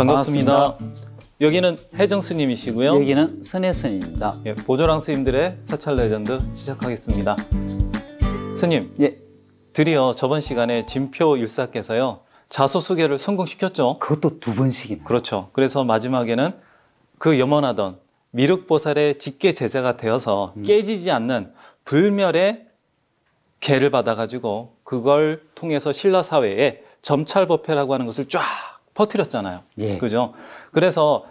반갑습니다. 여기는 혜정 스님이시고요. 여기는 선혜 스님입니다. 예, 보조랑 스님들의 사찰 레전드 시작하겠습니다. 스님, 예. 드디어 저번 시간에 진표 일사께서요 자소수계를 성공시켰죠. 그것도 2번씩이나. 그렇죠. 그래서 마지막에는 그 염원하던 미륵보살의 직계 제자가 되어서 깨지지 않는 불멸의 계를 받아가지고 그걸 통해서 신라 사회에 점찰법회라고 하는 것을 쫙 퍼뜨렸잖아요. 예. 그죠? 그래서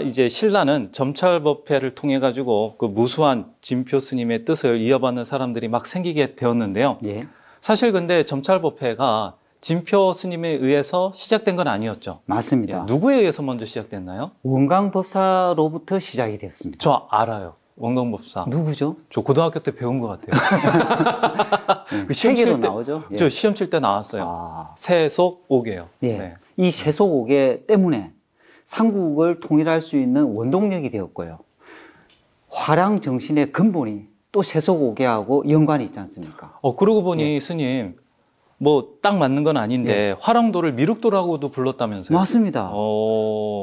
이제 신라는 점찰법회를 통해 가지고 그 무수한 진표 스님의 뜻을 이어받는 사람들이 막 생기게 되었는데요. 예. 사실 근데 점찰법회가 진표 스님에 의해서 시작된 건 아니었죠. 맞습니다. 예, 누구에 의해서 먼저 시작됐나요? 원광법사로부터 시작이 되었습니다. 저 알아요. 원광법사. 누구죠? 저 고등학교 때 배운 것 같아요. 그 시험 책에도 칠 때, 나오죠. 예. 저 시험 칠 때 나왔어요. 세속 5개요. 예. 네. 이 세속 5개 때문에 삼국을 통일할 수 있는 원동력이 되었고요. 화랑 정신의 근본이 또 세속 5개하고 연관이 있지 않습니까? 그러고 보니 스님, 뭐 딱 맞는 건 아닌데 화랑도를 미륵도라고도 불렀다면서요? 맞습니다.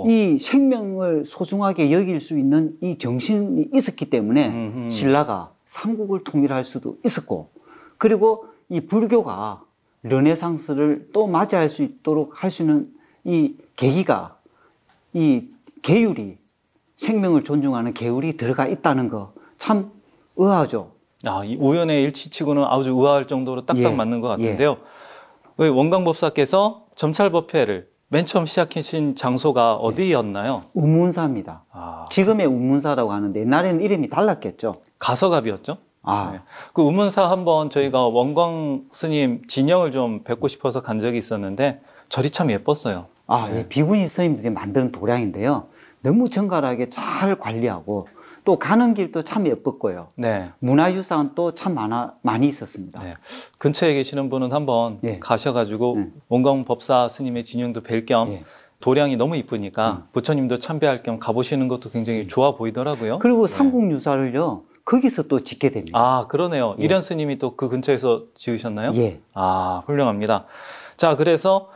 이 생명을 소중하게 여길 수 있는 이 정신이 있었기 때문에 신라가 삼국을 통일할 수도 있었고, 그리고 이 불교가 르네상스를 또 맞이할 수 있도록 할 수 있는 이 계기가, 이 계율이, 생명을 존중하는 계율이 들어가 있다는 거 참 의아하죠. 이 우연의 일치치고는 아주 의아할 정도로 딱딱 맞는 것 같은데요. 원광법사께서 점찰법회를 맨 처음 시작하신 장소가 어디였나요? 우문사입니다. 지금의 우문사라고 하는데 옛날에는 이름이 달랐겠죠. 가서갑이었죠. 네. 그 우문사 한번 저희가 원광 스님 진영을 좀 뵙고 싶어서 간 적이 있었는데 절이 참 예뻤어요. 예, 비구니 스님들이 만드는 도량인데요. 너무 정갈하게 잘 관리하고 또 가는 길도 참 예뻤고요. 네. 문화유산도 참 많이 있었습니다. 네. 근처에 계시는 분은 한번 가셔가지고 원광법사 스님의 진영도 뵐 겸 도량이 너무 이쁘니까 부처님도 참배할 겸 가보시는 것도 굉장히 좋아 보이더라고요. 그리고 삼국유사를요 거기서 또 짓게 됩니다. 그러네요. 이련 스님이 또 그 근처에서 지으셨나요? 예. 훌륭합니다. 자, 그래서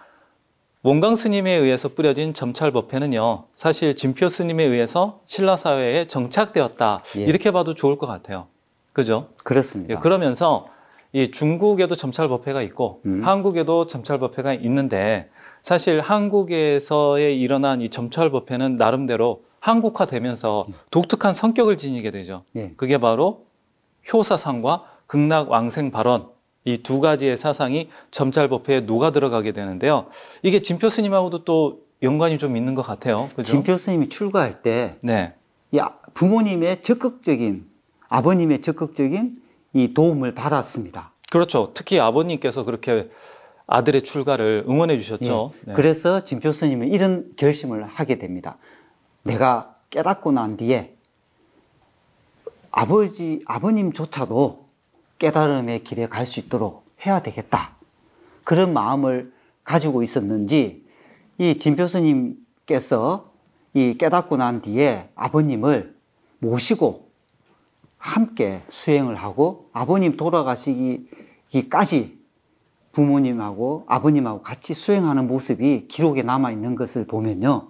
원광 스님에 의해서 뿌려진 점찰법회는요, 사실 진표 스님에 의해서 신라 사회에 정착되었다. 이렇게 봐도 좋을 것 같아요. 그죠? 그렇습니다. 그러면서 이 중국에도 점찰법회가 있고 한국에도 점찰법회가 있는데, 사실 한국에서의 일어난 이 점찰법회는 나름대로 한국화되면서 독특한 성격을 지니게 되죠. 그게 바로 효사상과 극락왕생 발언, 이 두 가지의 사상이 점찰법회에 녹아 들어가게 되는데요. 이게 진표 스님하고도 또 연관이 좀 있는 것 같아요. 그죠? 진표 스님이 출가할 때 부모님의 적극적인, 아버님의 적극적인 이 도움을 받았습니다. 그렇죠. 특히 아버님께서 그렇게 아들의 출가를 응원해 주셨죠. 그래서 진표 스님은 이런 결심을 하게 됩니다. 내가 깨닫고 난 뒤에 아버님조차도 깨달음의 길에 갈 수 있도록 해야 되겠다. 그런 마음을 가지고 있었는지 이 진표 스님께서 이 깨닫고 난 뒤에 아버님을 모시고 함께 수행을 하고 아버님 돌아가시기까지 부모님하고 아버님하고 같이 수행하는 모습이 기록에 남아 있는 것을 보면요,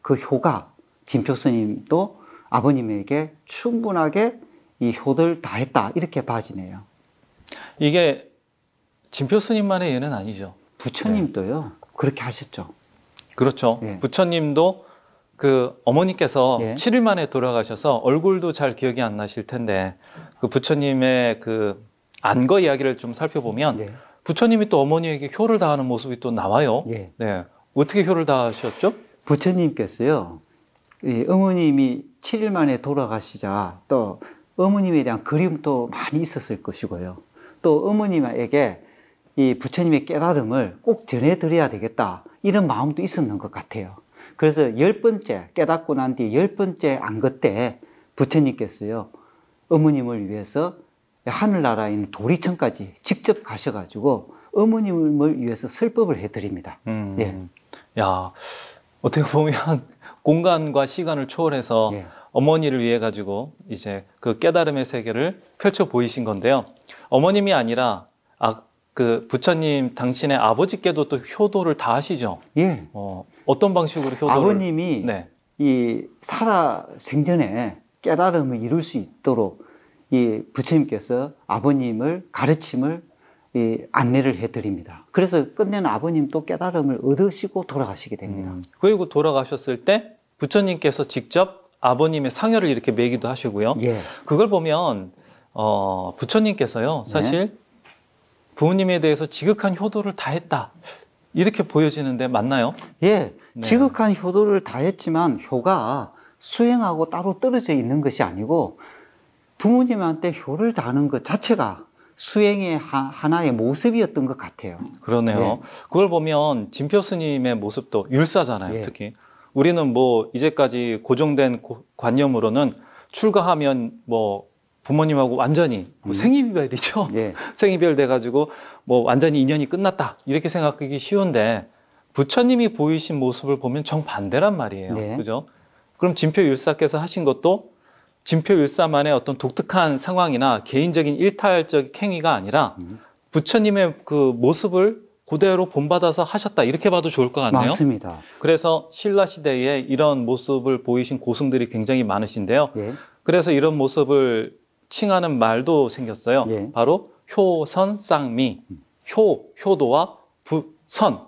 그 효가 진표 스님도 아버님에게 충분하게 이 효를 다했다, 이렇게 봐지네요. 이게 진표 스님만의 예는 아니죠. 부처님도요 그렇게 하셨죠. 그렇죠. 부처님도 그 어머니께서 7일 만에 돌아가셔서 얼굴도 잘 기억이 안 나실 텐데, 그 부처님의 그 안거 이야기를 좀 살펴보면 부처님이 또 어머니에게 효를 다하는 모습이 또 나와요. 어떻게 효를 다하셨죠? 부처님께서요, 이 어머님이 7일 만에 돌아가시자 또 어머님에 대한 그리움도 많이 있었을 것이고요. 또 어머님에게 이 부처님의 깨달음을 꼭 전해드려야 되겠다, 이런 마음도 있었는 것 같아요. 그래서 10번째 깨닫고 난 뒤 10번째 안거 때 부처님께서요 어머님을 위해서 하늘나라인 도리천까지 직접 가셔가지고 어머님을 위해서 설법을 해드립니다. 야, 어떻게 보면 공간과 시간을 초월해서 어머니를 위해 가지고 이제 그 깨달음의 세계를 펼쳐 보이신 건데요. 어머님이 아니라 그 부처님 당신의 아버지께도 또 효도를 다 하시죠. 어떤 방식으로 효도를? 아버님이 네. 이 살아 생전에 깨달음을 이룰 수 있도록 이 부처님께서 아버님을 가르침을 안내를 해드립니다. 그래서 끝내는 아버님도 깨달음을 얻으시고 돌아가시게 됩니다. 그리고 돌아가셨을 때 부처님께서 직접 아버님의 상여를 이렇게 매기도 하시고요. 예. 그걸 보면 부처님께서요, 사실 부모님에 대해서 지극한 효도를 다 했다, 이렇게 보여지는데 맞나요? 예, 네. 지극한 효도를 다했지만 효가 수행하고 따로 떨어져 있는 것이 아니고 부모님한테 효를 다하는 것 자체가 수행의 하나의 모습이었던 것 같아요. 그러네요. 예. 그걸 보면 진표 스님의 모습도 율사잖아요. 예. 특히 우리는 뭐 이제까지 고정된 관념으로는 출가하면 뭐 부모님하고 완전히 뭐 생이별이죠. 예. 생이별 돼가지고 뭐 완전히 인연이 끝났다, 이렇게 생각하기 쉬운데 부처님이 보이신 모습을 보면 정반대란 말이에요. 네. 그죠? 그럼 진표율사께서 하신 것도 진표율사만의 어떤 독특한 상황이나 개인적인 일탈적 행위가 아니라 부처님의 그 모습을 그대로 본받아서 하셨다, 이렇게 봐도 좋을 것 같네요. 맞습니다. 그래서 신라 시대에 이런 모습을 보이신 고승들이 굉장히 많으신데요. 예. 그래서 이런 모습을 칭하는 말도 생겼어요. 예. 바로 효선쌍미. 효도와 선,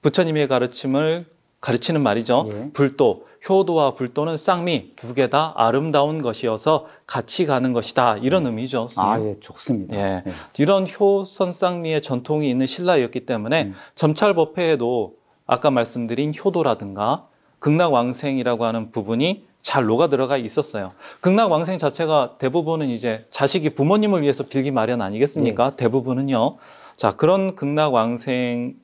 부처님의 가르침을 가르치는 말이죠. 예. 불도, 효도와 불도는 쌍미, 두 개 다 아름다운 것이어서 같이 가는 것이다, 이런 의미죠. 아, 예, 좋습니다. 예. 예. 이런 효선쌍미의 전통이 있는 신라였기 때문에 점찰법회에도 아까 말씀드린 효도라든가 극락왕생이라고 하는 부분이 잘 녹아 들어가 있었어요. 극락왕생 자체가 대부분은 이제 자식이 부모님을 위해서 빌기 마련 아니겠습니까? 대부분은요. 자, 그런 극락왕생의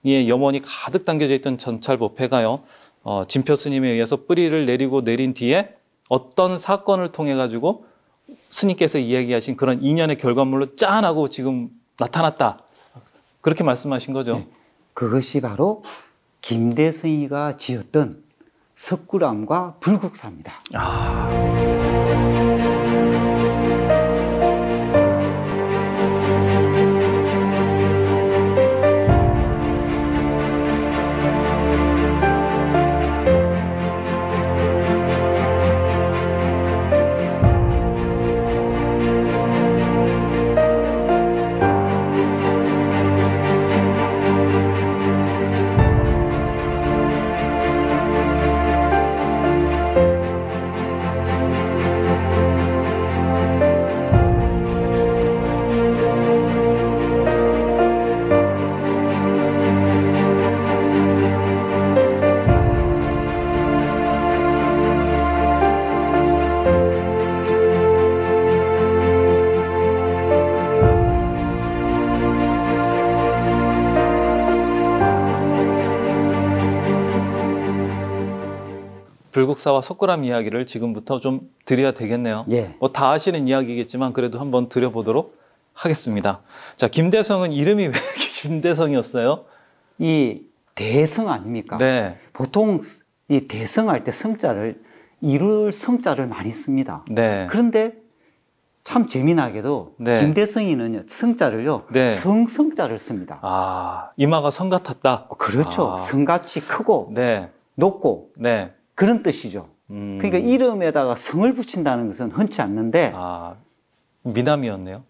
염원이 가득 담겨져 있던 전찰법회가요, 진표 스님에 의해서 뿌리를 내린 뒤에 어떤 사건을 통해 가지고 스님께서 이야기하신 그런 인연의 결과물로 짠 하고 지금 나타났다, 그렇게 말씀하신 거죠. 네. 그것이 바로 김대성이가 지었던 석굴암과 불국사입니다. 불국사와 석굴암 이야기를 지금부터 좀 드려야 되겠네요. 예. 뭐 다 아시는 이야기겠지만 그래도 한번 드려보도록 하겠습니다. 자, 김대성은 이름이 왜 김대성이었어요? 이 대성 아닙니까? 네. 보통 이 대성할 때 성자를 이룰 성자를 많이 씁니다. 네. 그런데 참 재미나게도 네. 김대성이는 성자를요, 네. 성자를 씁니다. 아, 이마가 성 같았다. 그렇죠. 아. 성같이 크고 네. 높고 네. 그런 뜻이죠. 그러니까 이름에다가 성을 붙인다는 것은 흔치 않는데, 아, 미남이었네요.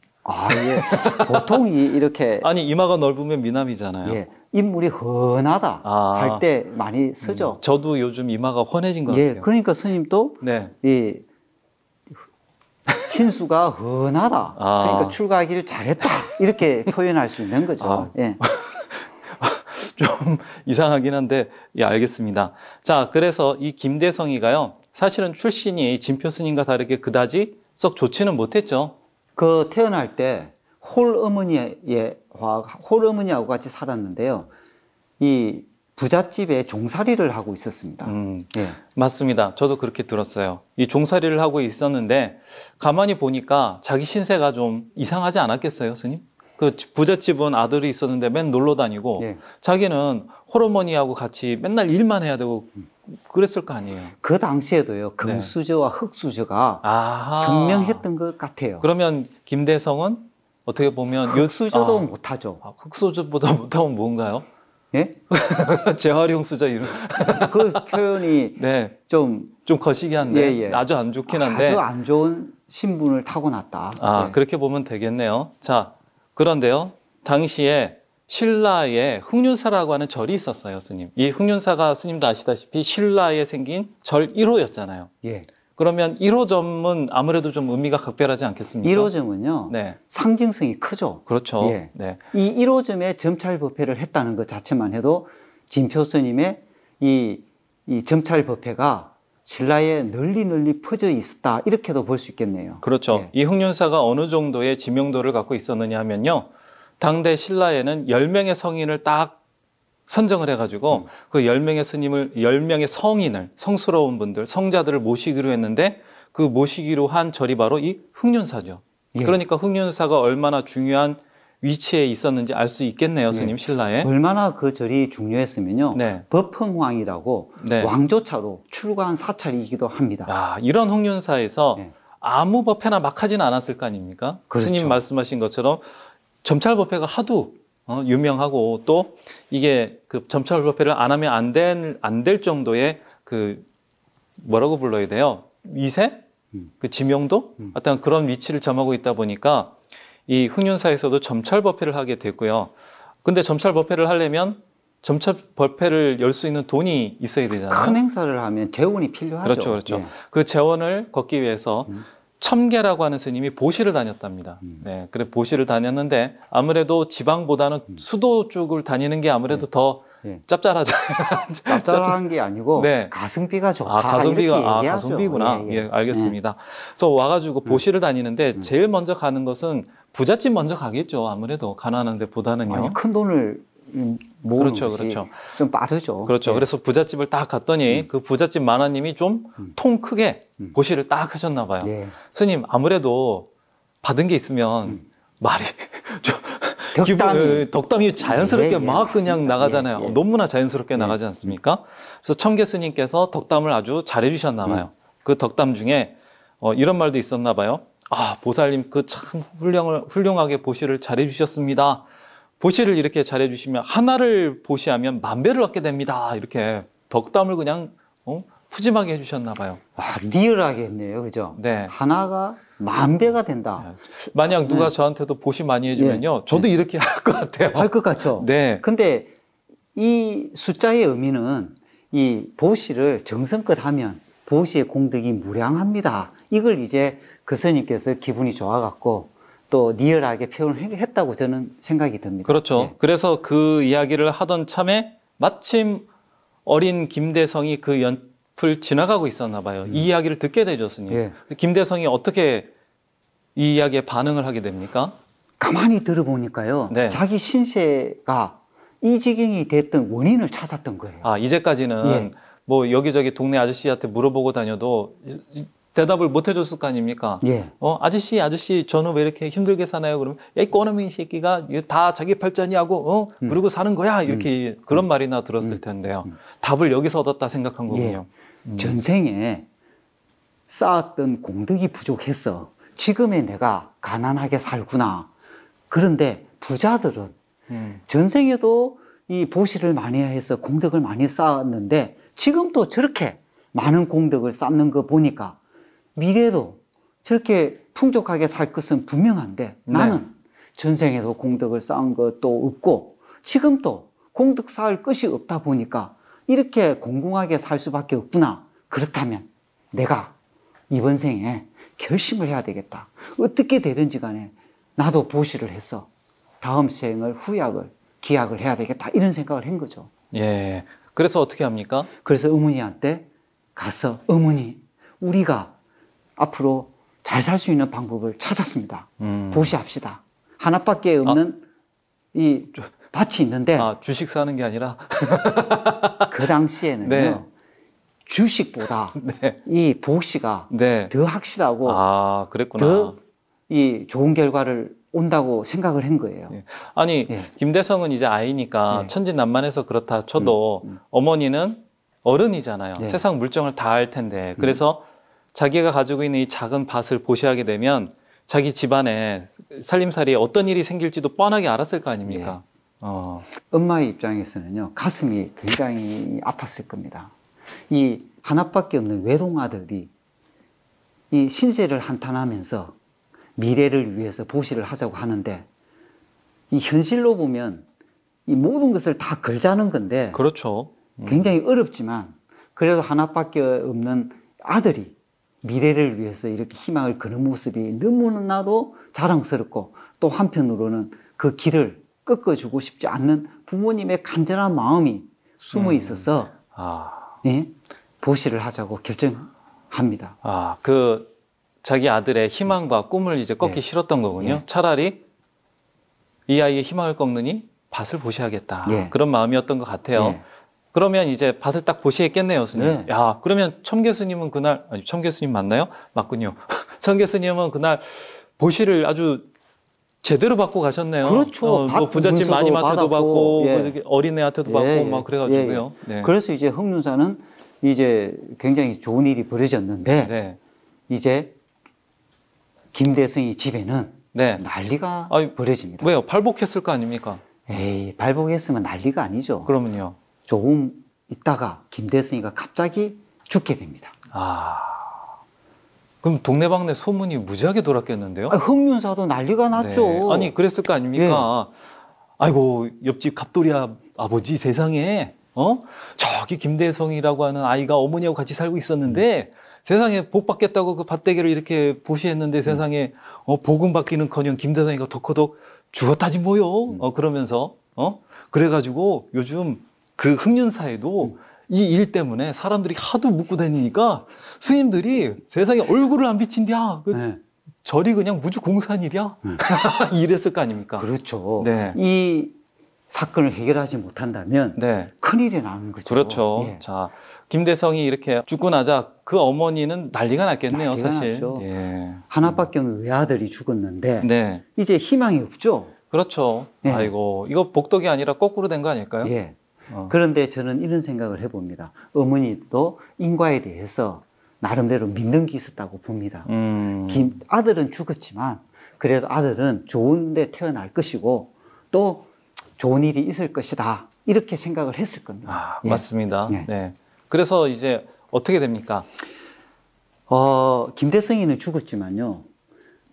예. 보통 이렇게 아니, 이마가 넓으면 미남이잖아요. 예, 인물이 훤하다 할 때 많이 쓰죠. 저도 요즘 이마가 훤해진 것 예, 같아요. 그러니까 스님도 네. 이 신수가 훤하다. 그러니까 출가하기를 잘했다. 이렇게 표현할 수 있는 거죠. 예. 좀 이상하긴 한데, 예, 알겠습니다. 자, 그래서 이 김대성이가요, 사실은 출신이 진표 스님과 다르게 그다지 썩 좋지는 못했죠. 그 태어날 때 홀어머니하고 같이 살았는데요. 이 부잣집에 종살이를 하고 있었습니다. 예. 맞습니다. 저도 그렇게 들었어요. 이 종살이를 하고 있었는데 가만히 보니까 자기 신세가 좀 이상하지 않았겠어요, 스님? 그 부잣집은 아들이 있었는데 맨 놀러 다니고 예. 자기는 홀어머니하고 같이 맨날 일만 해야 되고 그랬을 거 아니에요. 그 당시에도요, 금수저와 흙수저가 선명했던 것 같아요. 그러면 김대성은 어떻게 보면 흙수저도 못하죠. 흙수저보다 못하면 뭔가요? 예? 재활용수저 이런. 그 표현이 네. 좀 좀 거시기한데 예, 예. 아주 안 좋긴 한데. 아주 안 좋은 신분을 타고났다. 아, 예. 그렇게 보면 되겠네요. 자, 그런데요. 당시에 신라에 흑륜사라고 하는 절이 있었어요, 스님. 이 흑륜사가 스님도 아시다시피 신라에 생긴 절 1호였잖아요. 예. 그러면 1호점은 아무래도 좀 의미가 각별하지 않겠습니까? 1호점은요. 네. 상징성이 크죠. 그렇죠. 예. 네. 이 1호점에 점찰법회를 했다는 것 자체만 해도 진표 스님의 이 점찰법회가 신라에 널리 퍼져 있었다. 이렇게도 볼 수 있겠네요. 그렇죠. 예. 이 흑륜사가 어느 정도의 지명도를 갖고 있었느냐 하면요. 당대 신라에는 10명의 성인을 딱 선정을 해가지고 그 10명의 스님을, 10명의 성인을, 성스러운 분들, 성자들을 모시기로 했는데 그 모시기로 한 절이 바로 이 흑륜사죠. 예. 그러니까 흑륜사가 얼마나 중요한 위치에 있었는지 알 수 있겠네요, 스님, 신라에. 얼마나 그 절이 중요했으면요. 네. 법흥왕이라고 네. 왕조차로 출가한 사찰이기도 합니다. 야, 이런 흑륜사에서 네. 아무 법회나 막 하지는 않았을 거 아닙니까? 그렇죠. 스님 말씀하신 것처럼 점찰법회가 하도 유명하고 또 이게 그 점찰법회를 안 하면 안 될 정도의 그 뭐라고 불러야 돼요? 위세? 그 지명도? 어떤 그런 위치를 점하고 있다 보니까 이 흑륜사에서도 점찰법회를 하게 됐고요. 근데 점찰법회를 하려면 점찰법회를 열 수 있는 돈이 있어야 되잖아요. 큰 행사를 하면 재원이 필요하죠. 그렇죠, 그렇죠. 예. 그 재원을 걷기 위해서 첨계라고 하는 스님이 보시를 다녔답니다. 네, 그래 보시를 다녔는데 아무래도 지방보다는 수도 쪽을 다니는 게 아무래도 더 예. 짭짤하죠. 짭짤한 게 아니고 네. 가성비가 좋다. 아, 가성비가 이렇게 얘기하죠. 가성비구나. 예, 예. 예, 알겠습니다. 그래서 와가지고 보시를 다니는데 제일 먼저 가는 것은 부잣집 먼저 가겠죠. 아무래도 가난한 데보다는요. 아니, 큰 돈을 모으는 그렇죠, 것이 그렇죠. 좀 빠르죠. 그렇죠. 예. 그래서 부잣집을 딱 갔더니 그 부잣집 마나님이 좀 통 크게 보시를 딱 하셨나 봐요. 예. 스님, 아무래도 받은 게 있으면 말이 좀 덕담이 자연스럽게 예, 예, 막 그냥 맞습니다. 나가잖아요. 예, 예. 너무나 자연스럽게 나가지 않습니까? 그래서 첨계 스님께서 덕담을 아주 잘해 주셨나 봐요. 그 덕담 중에 이런 말도 있었나 봐요. 아, 보살님 그 참 훌륭하게 보시를 잘해 주셨습니다. 보시를 이렇게 잘해 주시면 하나를 보시하면 만배를 얻게 됩니다. 이렇게 덕담을 그냥 푸짐하게 해주셨나 봐요. 와, 리얼하게 했네요. 그죠? 네. 하나가 10,000배가 된다. 만약 누가 저한테도 보시 많이 해주면요, 저도 이렇게 할 것 같아요. 할 것 같죠? 네. 근데 이 숫자의 의미는 이 보시를 정성껏 하면 보시의 공덕이 무량합니다. 이걸 이제 그 스님께서 기분이 좋아갖고 또 리얼하게 표현을 했다고 저는 생각이 듭니다. 그렇죠. 예. 그래서 그 이야기를 하던 참에 마침 어린 김대성이 그 연풀 지나가고 있었나 봐요. 이 이야기를 듣게 되죠, 스님. 예. 김대성이 어떻게 이 이야기에 반응을 하게 됩니까? 가만히 들어보니까요. 네. 자기 신세가 이 지경이 됐던 원인을 찾았던 거예요. 아, 이제까지는 예. 뭐 여기저기 동네 아저씨한테 물어보고 다녀도 대답을 못 해줬을 거 아닙니까? 예. 아저씨, 저는 왜 이렇게 힘들게 사나요? 그러면, 야, 이 꼬놈이 새끼가 다 자기 팔자니하고, 그러고 사는 거야? 이렇게 그런 말이나 들었을 텐데요. 답을 여기서 얻었다 생각한 거군요. 전생에 쌓았던 공덕이 부족해서 지금의 내가 가난하게 살구나. 그런데 부자들은 전생에도 이 보시를 많이 해서 공덕을 많이 쌓았는데 지금도 저렇게 많은 공덕을 쌓는 거 보니까 미래도 저렇게 풍족하게 살 것은 분명한데 나는 전생에도 공덕을 쌓은 것도 없고 지금도 공덕 쌓을 것이 없다 보니까 이렇게 공공하게 살 수밖에 없구나. 그렇다면 내가 이번 생에 결심을 해야 되겠다. 어떻게 되든지 간에 나도 보시를 해서 다음 생을 기약을 해야 되겠다. 이런 생각을 한 거죠. 예. 그래서 어떻게 합니까? 그래서 어머니한테 가서 어머니, 우리가 앞으로 잘 살 수 있는 방법을 찾았습니다. 보시합시다. 하나밖에 없는 이 밭이 있는데 주식 사는 게 아니라 그 당시에는요. 네. 주식보다 네. 이 보시가 네. 더 확실하고 그랬구나. 더 이 좋은 결과를 온다고 생각을 한 거예요. 예. 아니, 예. 김대성은 이제 아이니까 네. 천진난만해서 그렇다 쳐도 어머니는 어른이잖아요. 네. 세상 물정을 다 알 텐데. 그래서 자기가 가지고 있는 이 작은 밭을 보시하게 되면 자기 집안에 살림살이에 어떤 일이 생길지도 뻔하게 알았을 거 아닙니까? 엄마의 입장에서는요, 가슴이 굉장히 아팠을 겁니다. 이 하나밖에 없는 외동아들이 이 신세를 한탄하면서 미래를 위해서 보시를 하자고 하는데, 이 현실로 보면 이 모든 것을 다 걸자는 건데, 그렇죠. 굉장히 어렵지만, 그래도 하나밖에 없는 아들이 미래를 위해서 이렇게 희망을 거는 모습이 너무나도 자랑스럽고, 또 한편으로는 그 길을 꺾어주고 싶지 않는 부모님의 간절한 마음이 숨어 있어서 예? 보시를 하자고 결정합니다. 그 자기 아들의 희망과 꿈을 이제 꺾기 싫었던 거군요. 차라리 이 아이의 희망을 꺾느니 밭을 보셔야겠다. 그런 마음이었던 것 같아요. 그러면 이제 밭을 딱 보시겠네요, 스님. 야, 그러면 첨계스님은 그날, 아니, 첨계스님 맞나요? 맞군요. 첨계스님은 그날 보시를 아주 제대로 받고 가셨네요. 그렇죠. 뭐 부잣집 마님한테도 받고 어린애한테도 받고 막 그래가지고요. 그래서 이제 흥륜사는 이제 굉장히 좋은 일이 벌어졌는데 이제 김대성이 집에는 난리가 벌어집니다. 왜요? 발복했을 거 아닙니까? 에이, 발복했으면 난리가 아니죠. 그러면요? 조금 있다가 김대성이가 갑자기 죽게 됩니다. 그럼 동네방네 소문이 무지하게 돌았겠는데요? 흥륜사도 난리가 났죠. 아니, 그랬을 거 아닙니까? 아이고, 옆집 갑돌이 아버지 세상에, 저기 김대성이라고 하는 아이가 어머니하고 같이 살고 있었는데, 세상에 복 받겠다고 그 밭대기를 이렇게 보시했는데 세상에 복음 받기는커녕 김대성이가 덕호덕 죽었다지 뭐요. 그러면서 그래가지고 요즘 그 흥륜사에도 이 일 때문에 사람들이 하도 묻고 다니니까 스님들이 세상에 얼굴을 안 비친디야. 절이 그냥 무주 공산일이야. 이랬을 거 아닙니까? 그렇죠. 이 사건을 해결하지 못한다면 큰일이 나는 거죠. 그렇죠. 자, 김대성이 이렇게 죽고 나자 그 어머니는 난리가 났겠네요, 사실. 하나밖에 없는 외아들이 죽었는데 이제 희망이 없죠. 그렇죠. 아이고, 이거 복덕이 아니라 거꾸로 된 거 아닐까요? 그런데 저는 이런 생각을 해봅니다. 어머니도 인과에 대해서 나름대로 믿는 게 있었다고 봅니다. 아들은 죽었지만 그래도 아들은 좋은 데 태어날 것이고 또 좋은 일이 있을 것이다. 이렇게 생각을 했을 겁니다. 맞습니다. 그래서 이제 어떻게 됩니까? 김대성이는 죽었지만요.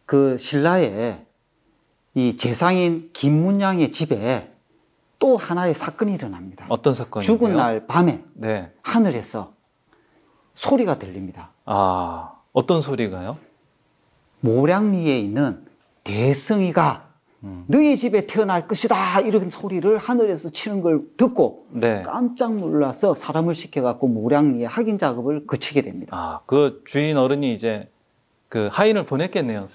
그 신라의 이 재상인 김문양의 집에 또 하나의 사건이 일어납니다. 어떤 사건이요? 죽은 날 밤에 하늘에서 소리가 들립니다. 어떤 소리가요? 모량 위에 있는 대성이가 너희 집에 태어날 것이다 이런 소리를 하늘에서 치는 걸 듣고 깜짝 놀라서 사람을 시켜갖고 모량 위에 확인 작업을 거치게 됩니다. 그 주인 어른이 이제 그 하인을 보냈겠네요.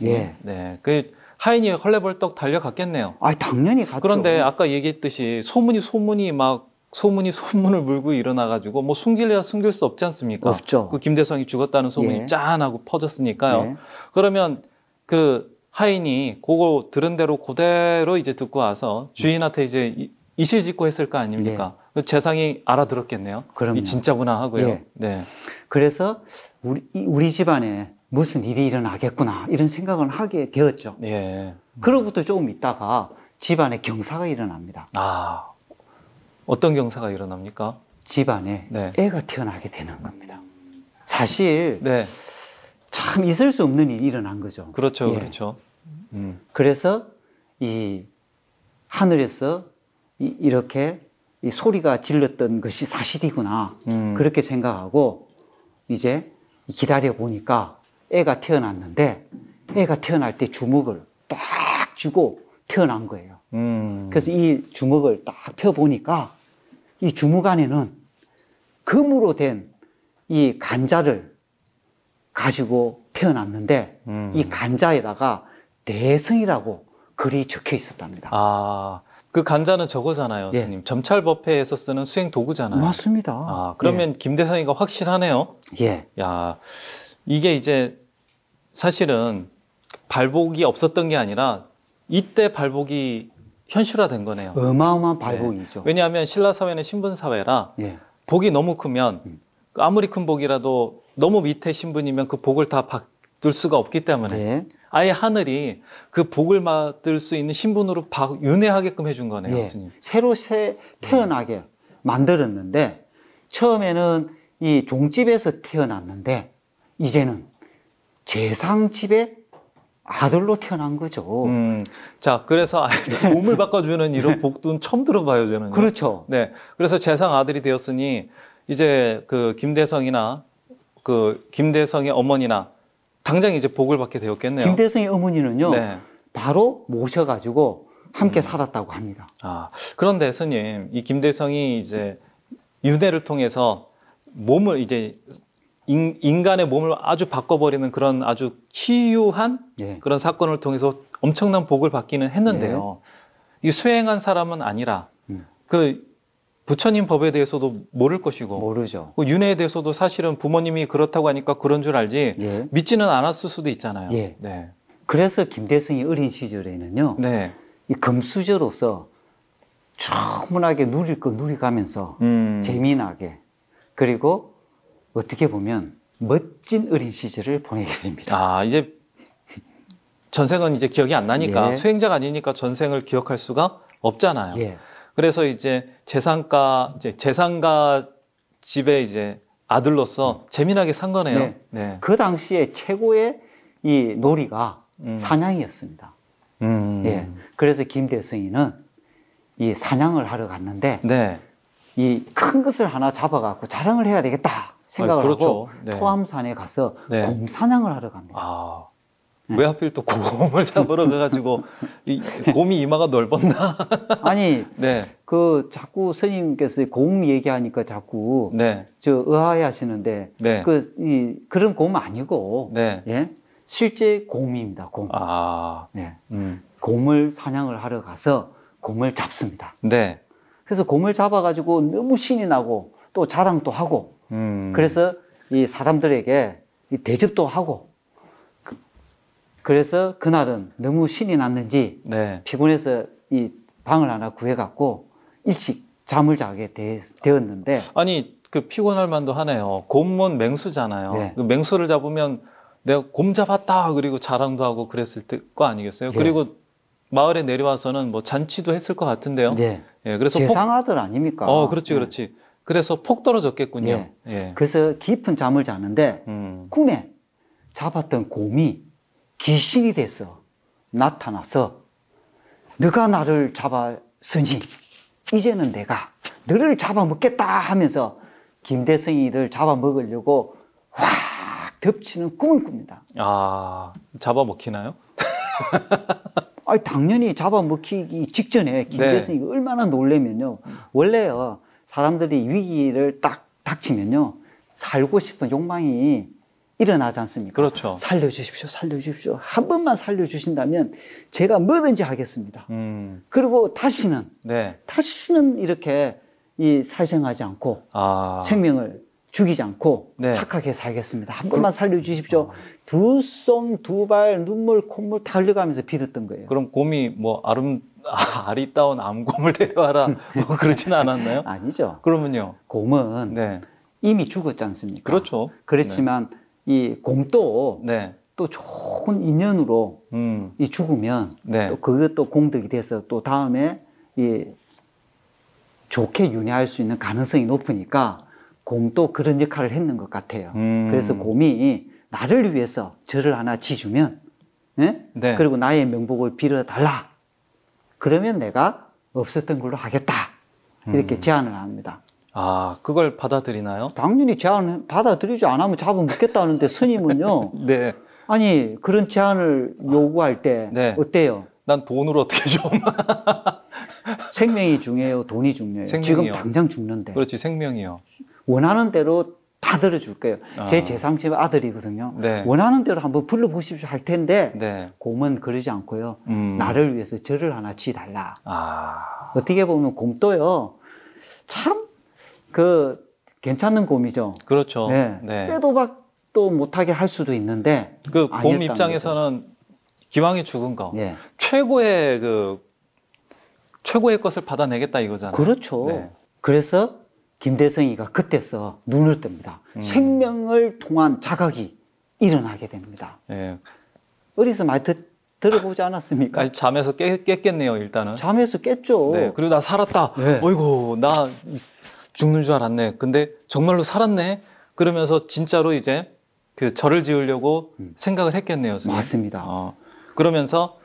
그 하인이 헐레벌떡 달려갔겠네요. 당연히 갔죠. 그런데 아까 얘기했듯이 소문이 막 소문을 물고 일어나가지고 뭐 숨길 수 없지 않습니까? 없죠. 그 김대성이 죽었다는 소문이 짠하고 퍼졌으니까요. 그러면 그 하인이 그거 들은 대로 그대로 이제 듣고 와서 주인한테 이제 이실직고 했을 거 아닙니까? 재상이 알아들었겠네요. 그럼요. 이 진짜구나 하고요. 그래서 우리 집안에 무슨 일이 일어나겠구나 이런 생각을 하게 되었죠. 그로부터 조금 있다가 집안에 경사가 일어납니다. 어떤 경사가 일어납니까? 집안에 애가 태어나게 되는 겁니다. 사실 참 있을 수 없는 일이 일어난 거죠. 그렇죠, 그렇죠. 그래서 이 하늘에서 이렇게 이 소리가 질렀던 것이 사실이구나 그렇게 생각하고 이제 기다려 보니까 애가 태어났는데 애가 태어날 때 주먹을 딱 쥐고 태어난 거예요. 그래서 이 주먹을 딱 펴보니까 이 주먹 안에는 금으로 된 이 간자를 가지고 태어났는데 이 간자에다가 대성이라고 글이 적혀 있었답니다. 그 간자는 저거잖아요, 스님. 점찰법회에서 쓰는 수행 도구잖아요. 맞습니다. 그러면 김대성이가 확실하네요. 야, 이게 이제 사실은 발복이 없었던 게 아니라 이때 발복이 현실화된 거네요. 어마어마한 발복이죠. 왜냐하면 신라 사회는 신분 사회라 복이 너무 크면 아무리 큰 복이라도 너무 밑에 신분이면 그 복을 다 받을 수가 없기 때문에 예. 아예 하늘이 그 복을 받을 수 있는 신분으로 윤회하게끔 해준 거네요, 예. 스님. 새로 태어나게 만들었는데 처음에는 이 종집에서 태어났는데 이제는 재상집의 아들로 태어난 거죠. 자, 그래서 몸을 바꿔주는 이런 복도는 처음 들어봐요, 저는. 그렇죠. 네. 그래서 재상 아들이 되었으니 이제 그 김대성이나 그 김대성의 어머니나 당장 이제 복을 받게 되었겠네요. 김대성의 어머니는요, 네. 바로 모셔가지고 함께 살았다고 합니다. 아, 그런데 스님, 이 김대성이 이제 윤회를 통해서 몸을 이제 인간의 몸을 아주 바꿔버리는 그런 아주 희유한 예. 그런 사건을 통해서 엄청난 복을 받기는 했는데요. 이 수행한 사람은 아니라 그 부처님 법에 대해서도 모를 것이고 모르죠. 그 윤회에 대해서도 사실은 부모님이 그렇다고 하니까 그런 줄 알지 예. 믿지는 않았을 수도 있잖아요. 예. 네. 그래서 김대성이 어린 시절에는요, 네. 이 금수저로서 충분하게 누릴 거 누리가면서 재미나게, 그리고 어떻게 보면 멋진 어린 시절을 보내게 됩니다. 아, 이제 전생은 이제 기억이 안 나니까 예. 수행자가 아니니까 전생을 기억할 수가 없잖아요. 예. 그래서 이제 재상가 집의 이제 아들로서 재미나게 산 거네요. 네. 네. 그 당시에 최고의 이 놀이가 사냥이었습니다. 예. 그래서 김대성이는 이 사냥을 하러 갔는데 네. 이 큰 것을 하나 잡아갖고 자랑을 해야 되겠다 생각을 그렇죠. 하고 네. 토암산에 가서 네. 곰 사냥을 하러 갑니다. 아, 왜 하필 또 곰을 잡으러 가가지고 이 곰이 이마가 넓었나? 아니 네. 그 자꾸 스님께서 곰 얘기하니까 자꾸 네. 저 의아해하시는데 네. 그런 곰 아니고 네. 예? 실제 곰입니다. 곰. 아. 예. 음. 곰을 사냥을 하러 가서 곰을 잡습니다. 네. 그래서 곰을 잡아가지고 너무 신이 나고 또 자랑도 하고 그래서 이 사람들에게 이 대접도 하고 그래서 그날은 너무 신이 났는지 네. 피곤해서 이 방을 하나 구해갖고 일찍 잠을 자게 되었는데 아니 그 피곤할 만도 하네요. 곰은 맹수잖아요. 네. 그 맹수를 잡으면 내가 곰 잡았다 그리고 자랑도 하고 그랬을 거 아니겠어요? 네. 그리고 마을에 내려와서는 뭐 잔치도 했을 것 같은데요. 네. 예, 그래서 재상아들 아닙니까? 그렇지, 그렇지. 그래서 폭 떨어졌겠군요. 예. 그래서 깊은 잠을 자는데 꿈에 잡았던 곰이 귀신이 돼서 나타나서 너가 나를 잡았으니 이제는 내가 너를 잡아먹겠다 하면서 김대성이를 잡아먹으려고 확 덮치는 꿈을 꿉니다. 아, 잡아먹히나요? 아니, 당연히 잡아먹히기 직전에 김대성이 얼마나 놀라면요. 원래요, 사람들이 위기를 딱 닥치면요, 살고 싶은 욕망이 일어나지 않습니까? 그렇죠. 살려주십시오, 살려주십시오. 한 번만 살려주신다면 제가 뭐든지 하겠습니다. 그리고 다시는 이렇게 이 살생하지 않고 생명을 죽이지 않고 착하게 살겠습니다. 한 번만 살려주십시오. 두 손, 두 발, 눈물, 콧물 다 흘려가면서 빌었던 거예요. 그럼 곰이 뭐 아리따운 암곰을 데려와라 뭐 그러지는 않았나요? 아니죠. 그러면요. 곰은 이미 죽었지 않습니까? 그렇죠. 그렇지만 이 곰도 또 좋은 인연으로 이 죽으면 또 그것도 공덕이 돼서 또 다음에 이 좋게 윤회할 수 있는 가능성이 높으니까 곰도 그런 역할을 했는 것 같아요. 그래서 곰이 나를 위해서 절을 하나 지주면 그리고 나의 명복을 빌어달라. 그러면 내가 없었던 걸로 하겠다. 이렇게 제안을 합니다. 아, 그걸 받아들이나요? 당연히 제안을 받아들이지 않으면 잡아먹겠다는데 스님은요. 아니 그런 제안을 요구할 때 어때요? 난 돈으로 어떻게 좀 생명이 중요해요, 돈이 중요해요? 생명이요. 지금 당장 죽는데. 그렇지, 생명이요. 원하는 대로 다 들어줄 거예요. 제 재상집 아들이거든요. 원하는 대로 한번 불러보십시오 할 텐데 곰은 그러지 않고요. 나를 위해서 절을 하나 지달라. 어떻게 보면 곰도요. 참 괜찮은 곰이죠. 그렇죠. 빼도 박도 못하게 할 수도 있는데 그 곰 입장에서는 기왕에 죽은 거 최고의 것을 받아내겠다 이거잖아요. 그렇죠. 그래서 김대성이가 그때서 눈을 뜹니다. 생명을 통한 자각이 일어나게 됩니다. 예. 어디서 많이 들어보지 않았습니까? 아니, 잠에서 깼겠네요, 일단은. 잠에서 깼죠. 네. 그리고 나 살았다. 네. 어이구, 나 죽는 줄 알았네. 근데 정말로 살았네. 그러면서 진짜로 이제 그 절을 지으려고 생각을 했겠네요, 스님. 맞습니다. 그러면서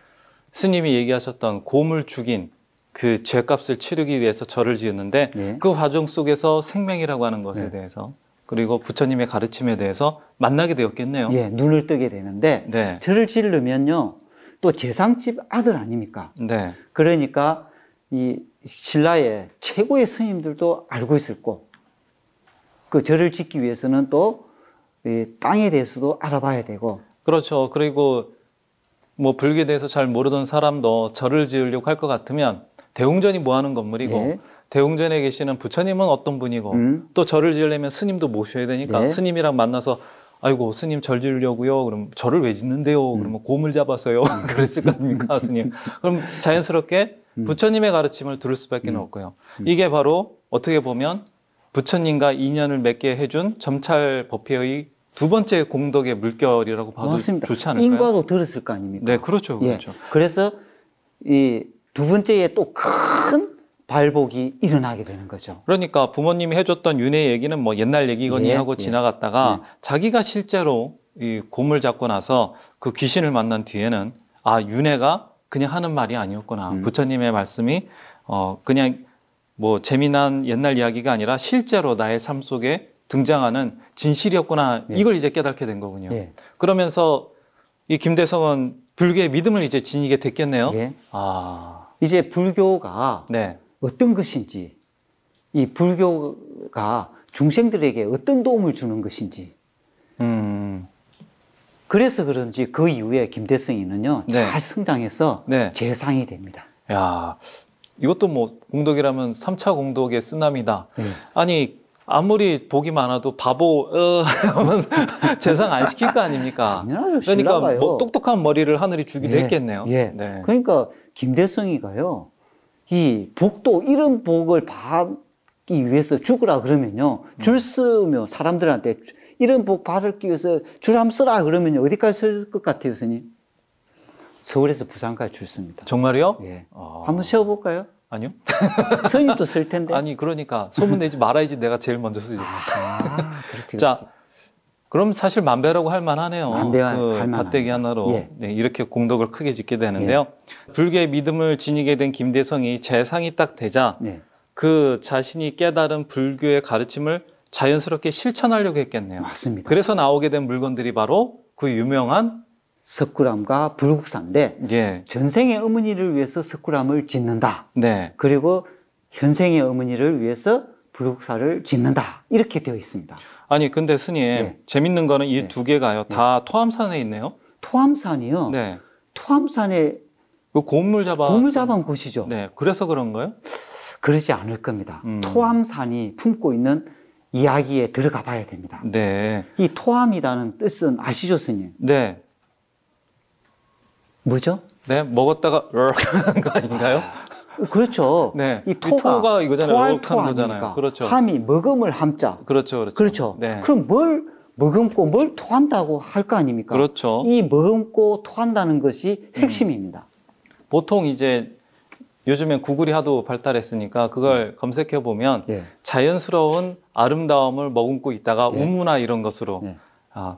스님이 얘기하셨던 곰을 죽인 그 죄값을 치르기 위해서 절을 지었는데 네. 그 과정 속에서 생명이라고 하는 것에 네. 대해서 그리고 부처님의 가르침에 대해서 만나게 되었겠네요. 예, 눈을 뜨게 되는데 네. 절을 지으려면요 또 제상집 아들 아닙니까? 네. 그러니까 이 신라의 최고의 스님들도 알고 있었고 그 절을 짓기 위해서는 또 이 땅에 대해서도 알아봐야 되고 그렇죠. 그리고 뭐 불교에 대해서 잘 모르던 사람도 절을 지으려고 할 것 같으면 대웅전이 뭐 하는 건물이고 네. 대웅전에 계시는 부처님은 어떤 분이고 또 절을 지으려면 스님도 모셔야 되니까 네. 스님이랑 만나서 아이고 스님 절 지으려고요. 그럼 절을 왜 짓는데요? 그러면 곰을 잡아서요. 그랬을 거 아닙니까 스님? 그럼 자연스럽게 부처님의 가르침을 들을 수밖에 없고요. 이게 바로 어떻게 보면 부처님과 인연을 맺게 해준 점찰법회의 두 번째 공덕의 물결이라고 봐도 맞습니다. 좋지 않을까요? 인과도 들었을 거 아닙니까? 네, 그렇죠, 그렇죠. 예. 그래서 이 두 번째에 또 큰 발복이 일어나게 되는 거죠. 그러니까 부모님이 해줬던 윤회 얘기는 뭐 옛날 얘기거니 예, 하고 예. 지나갔다가 자기가 실제로 이 곰을 잡고 나서 그 귀신을 만난 뒤에는 아 윤회가 그냥 하는 말이 아니었구나. 부처님의 말씀이 그냥 뭐 재미난 옛날 이야기가 아니라 실제로 나의 삶 속에 등장하는 진실이었구나. 예. 이걸 이제 깨닫게 된 거군요. 예. 그러면서 이 김대성은 불교의 믿음을 이제 지니게 됐겠네요. 예. 아, 이제 불교가 네. 어떤 것인지, 이 불교가 중생들에게 어떤 도움을 주는 것인지, 그래서 그런지 그 이후에 김대성이는요, 네. 잘 성장해서 네. 재상이 됩니다. 야, 이것도 뭐 공덕이라면 3차 공덕의 쓰나미다. 네. 아니 아무리 복이 많아도 바보 하면 재상 안 시킬 거 아닙니까? 당연하죠. 그러니까 신라가요. 뭐 똑똑한 머리를 하늘이 주기도 예, 했겠네요. 예. 네. 그러니까 김대성이가요, 이 복도 이런 복을 받기 위해서 죽으라 그러면요, 줄 쓰며 사람들한테 이런 복 받기 위해서 줄 한번 쓰라 그러면요, 어디까지 쓸 것 같아요, 스님? 서울에서 부산까지 줄 씁니다. 정말요? 예. 아. 한번 세워볼까요? 아니요. 스님도 쓸 텐데. 아니 그러니까 소문 내지 말아야지 내가 제일 먼저 쓰지. 그렇지. 자, 그럼 사실 만배라고 할 만하네요. 만배할 그 만합니다. 밭대기 하나로 예. 네, 이렇게 공덕을 크게 짓게 되는데요. 불교의 믿음을 지니게 된 김대성이 재상이 딱 되자 네. 그 자신이 깨달은 불교의 가르침을 자연스럽게 실천하려고 했겠네요. 맞습니다. 그래서 나오게 된 물건들이 바로 그 유명한 석굴암과 불국사인데, 예, 전생의 어머니를 위해서 석굴암을 짓는다. 네, 그리고 현생의 어머니를 위해서 불국사를 짓는다. 이렇게 되어 있습니다. 아니 근데 스님 예. 재밌는 거는 이 예. 두 개가요 다 토암산에 있네요. 토암산이요. 네, 토암산에 그 곰을 잡아 곰을 잡은 곳이죠. 네, 그래서 그런가요? 그러지 않을 겁니다. 토암산이 품고 있는 이야기에 들어가 봐야 됩니다. 네, 이 토암이라는 뜻은 아시죠, 스님? 네, 뭐죠? 네, 먹었다가 하는 거 아닌가요? 그렇죠. 네, 이 이 토가 이거잖아요. 토할 어록한 토 거잖아요. 아닙니까? 그렇죠. 함이 먹음을 함자. 그렇죠, 그렇죠. 그렇죠. 네, 그럼 뭘 머금고 뭘 토한다고 할 거 아닙니까? 그렇죠. 이 머금고 토한다는 것이 핵심입니다. 보통 이제 요즘엔 구글이 하도 발달했으니까 그걸 검색해 보면 예. 자연스러운 아름다움을 머금고 있다가 네. 우무나 이런 것으로 네.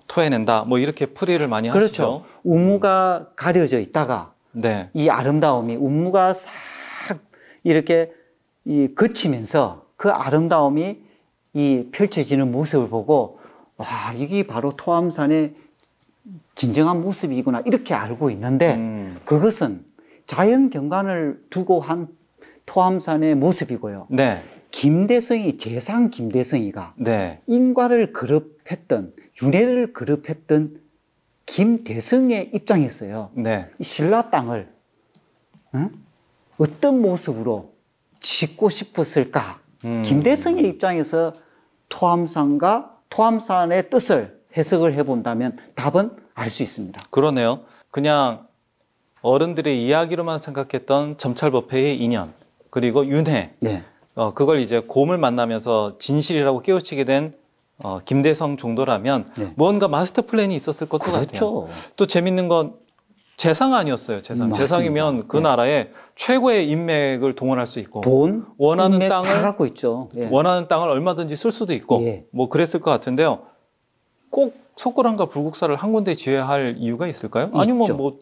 토해낸다. 뭐 이렇게 풀이를 많이 그렇죠. 하시죠. 우무가 가려져 있다가 네, 이 아름다움이 우무가 싹 이렇게 거치면서 그 아름다움이 이 펼쳐지는 모습을 보고 와, 이게 바로 토암산의 진정한 모습이구나 이렇게 알고 있는데 그것은 자연 경관을 두고 한 토암산의 모습이고요. 네, 김대성이 재상 김대성이가 네, 인과를 거듭했던 윤회를 거듭했던 김대성의 입장에서요. 네, 이 신라 땅을 어떤 모습으로 짓고 싶었을까? 김대성의 입장에서 토암산과 토암산의 뜻을 해석을 해본다면 답은 알 수 있습니다. 그러네요. 그냥 어른들의 이야기로만 생각했던 점찰법회의 인연 그리고 윤회 네. 그걸 이제 곰을 만나면서 진실이라고 깨우치게 된 김대성 정도라면 네. 뭔가 마스터 플랜이 있었을 것도 같아요. 그렇죠. 또 재밌는 건 재상 아니었어요. 재상. 맞습니다. 재상이면 그 네. 나라에 최고의 인맥을 동원할 수 있고 돈, 원하는 인맥 땅을 다 갖고 있죠. 예. 원하는 땅을 얼마든지 쓸 수도 있고 예. 뭐 그랬을 것 같은데요. 꼭 석굴암과 불국사를 한 군데 지어야 할 이유가 있을까요? 아니면 있죠. 뭐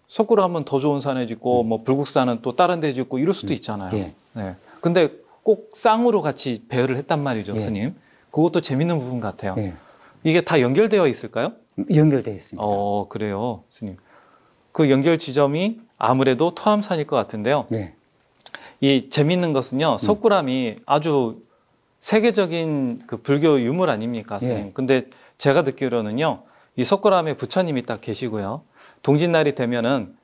석굴암은 더 좋은 산에 짓고 뭐 불국사는 또 다른 데 짓고 이럴 수도 있잖아요. 예. 네. 근데 꼭 쌍으로 같이 배열을 했단 말이죠, 예. 스님. 그것도 재밌는 부분 같아요. 예. 이게 다 연결되어 있을까요? 연결되어 있습니다. 그래요, 스님. 그 연결 지점이 아무래도 토암산일 것 같은데요. 네. 이 재밌는 것은요, 석굴암이 아주 세계적인 그 불교 유물 아닙니까, 스님? 예. 근데 제가 듣기로는요, 이 석굴암에 부처님이 딱 계시고요. 동짓날이 되면은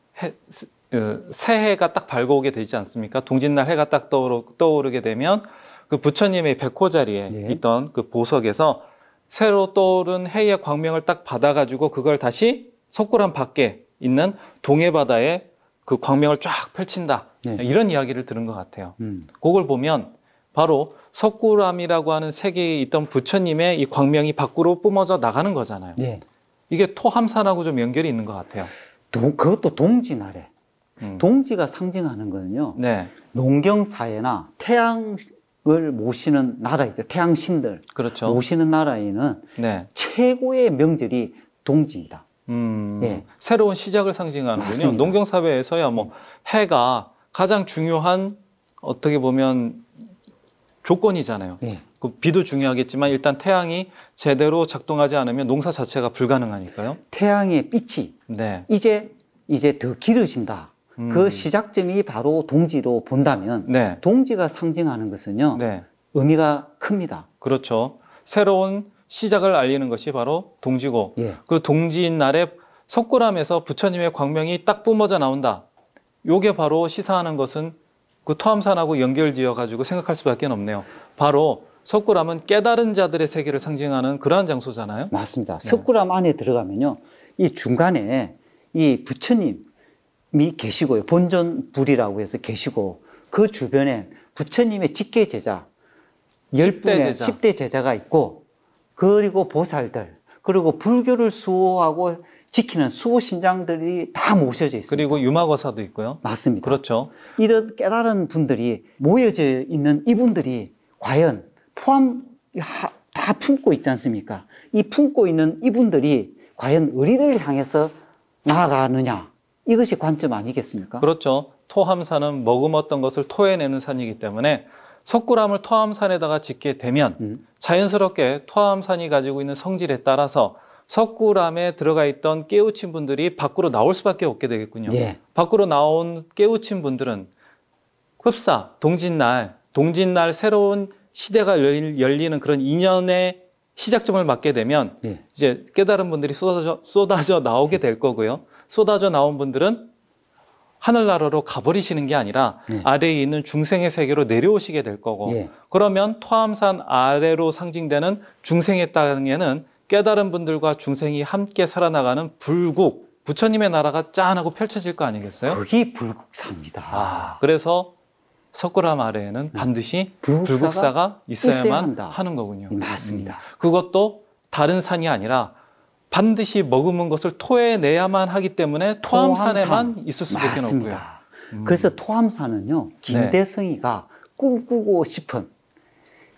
새해가 딱 밝아오게 되지 않습니까? 동짓날 해가 딱 떠오르게 되면 그 부처님의 백호 자리에 예. 있던 그 보석에서 새로 떠오른 해의 광명을 딱 받아가지고 그걸 다시 석굴암 밖에 있는 동해바다에 그 광명을 쫙 펼친다. 네. 이런 이야기를 들은 것 같아요. 그걸 보면 바로 석굴암이라고 하는 세계에 있던 부처님의 이 광명이 밖으로 뿜어져 나가는 거잖아요. 네. 이게 토함산하고 좀 연결이 있는 것 같아요. 그것도 동지나래. 음. 동지가 상징하는 거는요. 네, 농경사회나 태양을 모시는 나라이죠. 태양신들 그렇죠. 모시는 나라에는 네, 최고의 명절이 동지입니다. 예. 새로운 시작을 상징하는군요. 맞습니다. 농경사회에서야 뭐 해가 가장 중요한 어떻게 보면 조건이잖아요. 예. 그 비도 중요하겠지만 일단 태양이 제대로 작동하지 않으면 농사 자체가 불가능하니까요. 태양의 빛이 네, 이제 더 길어진다. 그 시작점이 바로 동지로 본다면 네, 동지가 상징하는 것은요. 네, 의미가 큽니다. 그렇죠. 새로운 시작을 알리는 것이 바로 동지고 예. 그 동지인 날에 석굴암에서 부처님의 광명이 딱 뿜어져 나온다. 요게 바로 시사하는 것은 그 토함산하고 연결지어 가지고 생각할 수밖에 없네요. 바로 석굴암은 깨달은 자들의 세계를 상징하는 그러한 장소잖아요. 맞습니다. 석굴암 안에 들어가면요. 이 중간에 이 부처님이 계시고요. 본전불이라고 해서 계시고 그 주변에 부처님의 직계 제자 10분의 10대 제자가 있고 그리고 보살들 그리고 불교를 수호하고 지키는 수호신장들이 다 모셔져 있습니다. 그리고 유마거사도 있고요. 맞습니다. 그렇죠. 이런 깨달은 분들이 모여져 있는 이분들이 과연 다 품고 있지 않습니까? 이 품고 있는 이분들이 과연 어디를 향해서 나아가느냐 이것이 관점 아니겠습니까? 그렇죠. 토함산은 머금었던 것을 토해내는 산이기 때문에 석굴암을 토함산에다가 짓게 되면 자연스럽게 토함산이 가지고 있는 성질에 따라서 석굴암에 들어가 있던 깨우친 분들이 밖으로 나올 수밖에 없게 되겠군요. 예. 밖으로 나온 깨우친 분들은 흡사, 동짓날 새로운 시대가 열리는 그런 인연의 시작점을 맞게 되면 예. 이제 깨달은 분들이 쏟아져 나오게 될 거고요. 쏟아져 나온 분들은 하늘나라로 가버리시는 게 아니라 예. 아래에 있는 중생의 세계로 내려오시게 될 거고 예. 그러면 토함산 아래로 상징되는 중생의 땅에는 깨달은 분들과 중생이 함께 살아나가는 불국, 부처님의 나라가 짠하고 펼쳐질 거 아니겠어요? 그게 불국사입니다. 그래서 석굴암 아래에는 반드시 불국사가 있어야만 하는 거군요. 맞습니다. 그것도 다른 산이 아니라 반드시 머금은 것을 토해내야만 하기 때문에 토함산에만 있을 수밖에 없고요. 맞습니다. 그래서 토함산은요, 김대성이가 꿈꾸고 싶은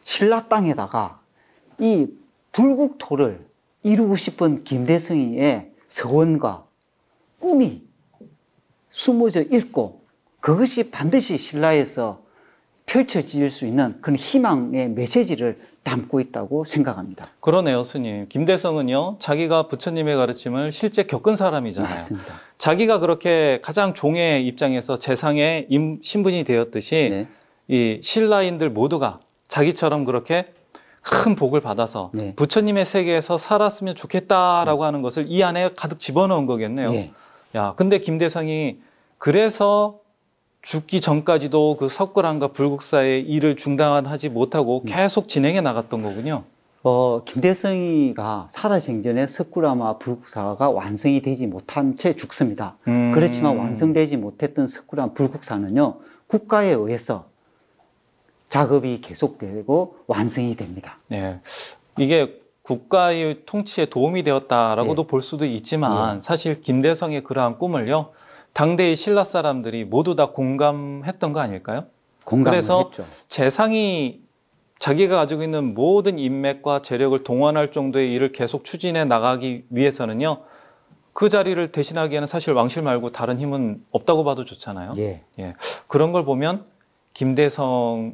신라 땅에다가 이 불국토를 이루고 싶은 김대성이의 서원과 꿈이 숨어져 있고 그것이 반드시 신라에서 펼쳐질 수 있는 그런 희망의 메시지를 담고 있다고 생각합니다. 그러네요, 스님. 김대성은요, 자기가 부처님의 가르침을 실제 겪은 사람이잖아요. 맞습니다. 자기가 그렇게 가장 종의 입장에서 재상의 신분이 되었듯이 네. 이 신라인들 모두가 자기처럼 그렇게 큰 복을 받아서 네. 부처님의 세계에서 살았으면 좋겠다라고 하는 것을 이 안에 가득 집어넣은 거겠네요. 네. 야, 근데 김대성이 그래서 죽기 전까지도 그 석굴암과 불국사의 일을 중단하지 못하고 계속 진행해 나갔던 거군요. 김대성이가 살아생전에 석굴암과 불국사가 완성이 되지 못한 채 죽습니다. 그렇지만 완성되지 못했던 석굴암 불국사는요, 국가에 의해서 작업이 계속되고 완성이 됩니다. 네. 이게 국가의 통치에 도움이 되었다라고도 볼 수도 있지만 사실 김대성의 그러한 꿈을요, 당대의 신라 사람들이 모두 다 공감했던 거 아닐까요? 그래서 했죠. 재상이 자기가 가지고 있는 모든 인맥과 재력을 동원할 정도의 일을 계속 추진해 나가기 위해서는요, 그 자리를 대신하기에는 사실 왕실 말고 다른 힘은 없다고 봐도 좋잖아요. 예. 그런 걸 보면 김대성을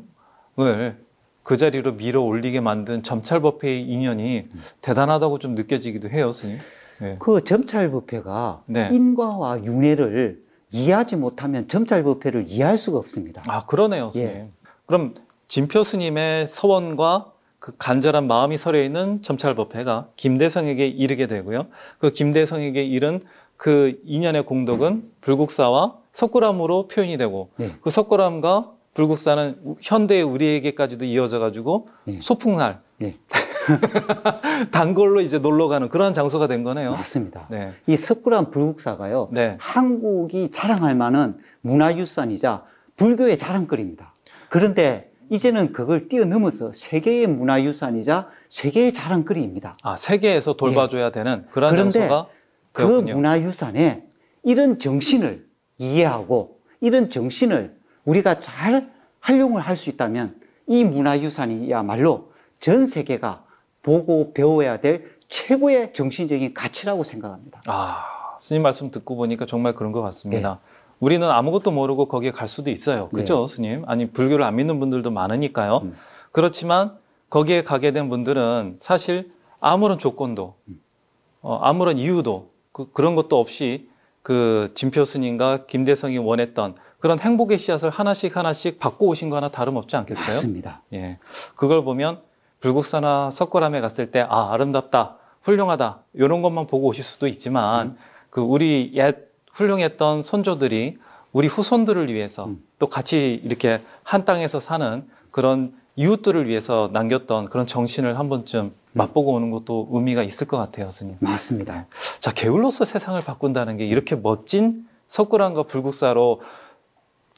그 자리로 밀어 올리게 만든 점찰법회의 인연이 대단하다고 좀 느껴지기도 해요, 스님. 네. 그 점찰법회가 네. 인과와 윤회를 이해하지 못하면 점찰법회를 이해할 수가 없습니다. 아, 그러네요, 스님. 그럼 진표 스님의 서원과 그 간절한 마음이 서려 있는 점찰법회가 김대성에게 이르게 되고요. 그 김대성에게 이른 그 인연의 공덕은 불국사와 석굴암으로 표현이 되고, 그 석굴암과 불국사는 현대의 우리에게까지도 이어져 가지고 소풍날, 단골로 이제 놀러 가는 그런 장소가 된 거네요. 맞습니다. 네. 이 석굴암 불국사가요, 한국이 자랑할 만한 문화유산이자 불교의 자랑거리입니다. 그런데 이제는 그걸 뛰어넘어서 세계의 문화유산이자 세계의 자랑거리입니다. 아, 세계에서 돌봐줘야 되는 그런 장소가 되었군요. 그 문화유산에 이런 정신을 이해하고 이런 정신을 우리가 잘 활용을 할 수 있다면 이 문화유산이야말로 전 세계가 보고 배워야 될 최고의 정신적인 가치라고 생각합니다. 아, 스님 말씀 듣고 보니까 정말 그런 것 같습니다. 우리는 아무것도 모르고 거기에 갈 수도 있어요. 그죠, 스님? 아니, 불교를 안 믿는 분들도 많으니까요. 그렇지만 거기에 가게 된 분들은 사실 아무런 조건도, 아무런 이유도, 그런 것도 없이 그 진표 스님과 김대성이 원했던 그런 행복의 씨앗을 하나씩 하나씩 받고 오신 거나 다름없지 않겠어요? 맞습니다. 예. 그걸 보면 불국사나 석굴암에 갔을 때, 아, 아름답다, 훌륭하다, 이런 것만 보고 오실 수도 있지만, 그 우리 옛 훌륭했던 선조들이 우리 후손들을 위해서 또 같이 이렇게 한 땅에서 사는 그런 이웃들을 위해서 남겼던 그런 정신을 한 번쯤 맛보고 오는 것도 의미가 있을 것 같아요, 스님. 맞습니다. 자, 게을로서 세상을 바꾼다는 게 이렇게 멋진 석굴암과 불국사로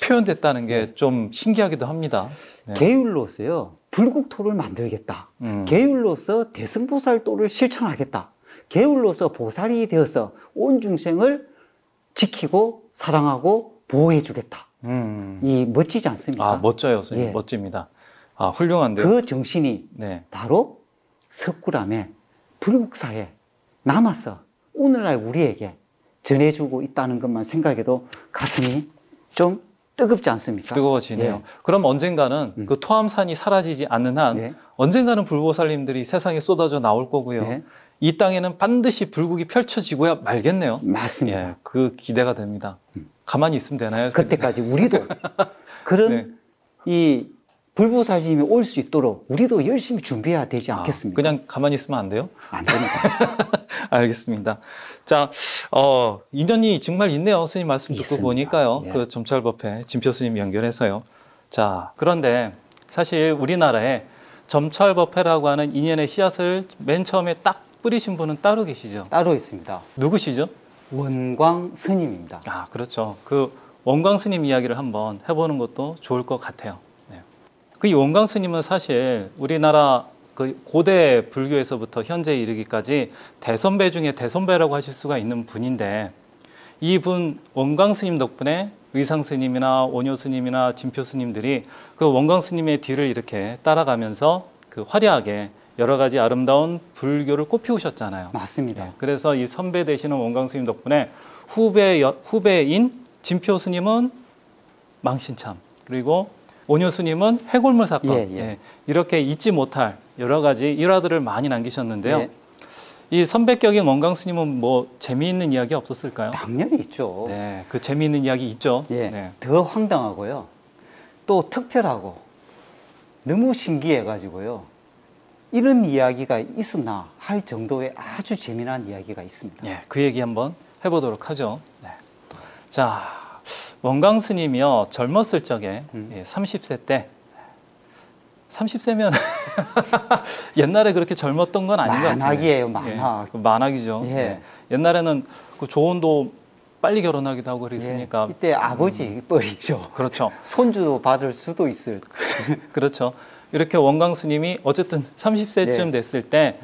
표현됐다는 게 좀 신기하기도 합니다. 게을로서요, 불국토를 만들겠다. 게을로서 대승보살도를 실천하겠다. 게을로서 보살이 되어서 온 중생을 지키고 사랑하고 보호해주겠다. 이 멋지지 않습니까? 아, 멋져요, 스님. 멋집니다. 아, 훌륭한데요. 그 정신이 바로 석굴암의 불국사에 남아서 오늘날 우리에게 전해주고 있다는 것만 생각해도 가슴이 좀 뜨겁지 않습니까? 뜨거워지네요. 그럼 언젠가는 그 토암산이 사라지지 않는 한 언젠가는 불보살님들이 세상에 쏟아져 나올 거고요. 이 땅에는 반드시 불국이 펼쳐지고야 말겠네요. 맞습니다. 그 기대가 됩니다. 가만히 있으면 되나요? 그때까지 우리도 그런 이 불보살님이 올 수 있도록 우리도 열심히 준비해야 되지 않겠습니까? 그냥 가만히 있으면 안 돼요? 안 됩니다. 알겠습니다. 자, 인연이 정말 있네요. 스님 말씀 듣고 있습니다. 보니까요. 그 점찰법회 진표 스님 연결해서요. 자, 그런데 사실 우리나라에 점찰법회라고 하는 인연의 씨앗을 맨 처음에 딱 뿌리신 분은 따로 계시죠? 따로 있습니다. 누구시죠? 원광 스님입니다. 아, 그렇죠. 그 원광 스님 이야기를 한번 해보는 것도 좋을 것 같아요. 그 원광 스님은 사실 우리나라 그 고대 불교에서부터 현재에 이르기까지 대선배 중에 대선배라고 하실 수가 있는 분인데, 이분 원광 스님 덕분에 의상 스님이나 원효 스님이나 진표 스님들이 그 원광 스님의 뒤를 이렇게 따라가면서 그 화려하게 여러 가지 아름다운 불교를 꽃피우셨잖아요. 맞습니다. 그래서 이 선배 되시는 원광 스님 덕분에 후배인 진표 스님은 망신참, 그리고 원효 스님은 해골물 사건, 이렇게 잊지 못할 여러 가지 일화들을 많이 남기셨는데요. 이 선배격인 원광 스님은 뭐 재미있는 이야기 없었을까요? 당연히 있죠. 네, 그 재미있는 이야기 있죠. 더 황당하고요. 또 특별하고 너무 신기해가지고요. 이런 이야기가 있었나 할 정도의 아주 재미난 이야기가 있습니다. 그 얘기 한번 해보도록 하죠. 자, 원광 스님이요, 젊었을 적에 30세 때, 30세면 옛날에 그렇게 젊었던 건 아닌 것 같아요. 만학이에요, 만학. 만학이죠. 옛날에는 그 조언도 빨리 결혼하기도 하고 그랬으니까. 이때 아버지 뻘이죠. 그렇죠. 손주도 받을 수도 있을. 그렇죠. 이렇게 원광 스님이 어쨌든 30세쯤 네. 됐을 때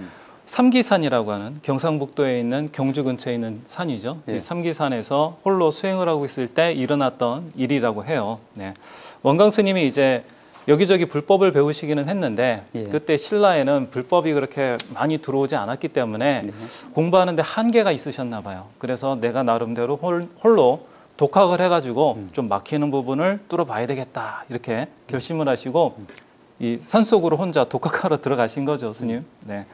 삼기산이라고 하는 경상북도에 있는 경주 근처에 있는 산이죠. 네. 이 삼기산에서 홀로 수행을 하고 있을 때 일어났던 일이라고 해요. 네. 원광 스님이 이제 여기저기 불법을 배우시기는 했는데 예. 그때 신라에는 불법이 그렇게 많이 들어오지 않았기 때문에 네. 공부하는데 한계가 있으셨나 봐요. 그래서 내가 나름대로 홀로 독학을 해가지고 좀 막히는 부분을 뚫어봐야 되겠다 이렇게 결심을 하시고 이 산속으로 혼자 독학하러 들어가신 거죠, 스님. 네.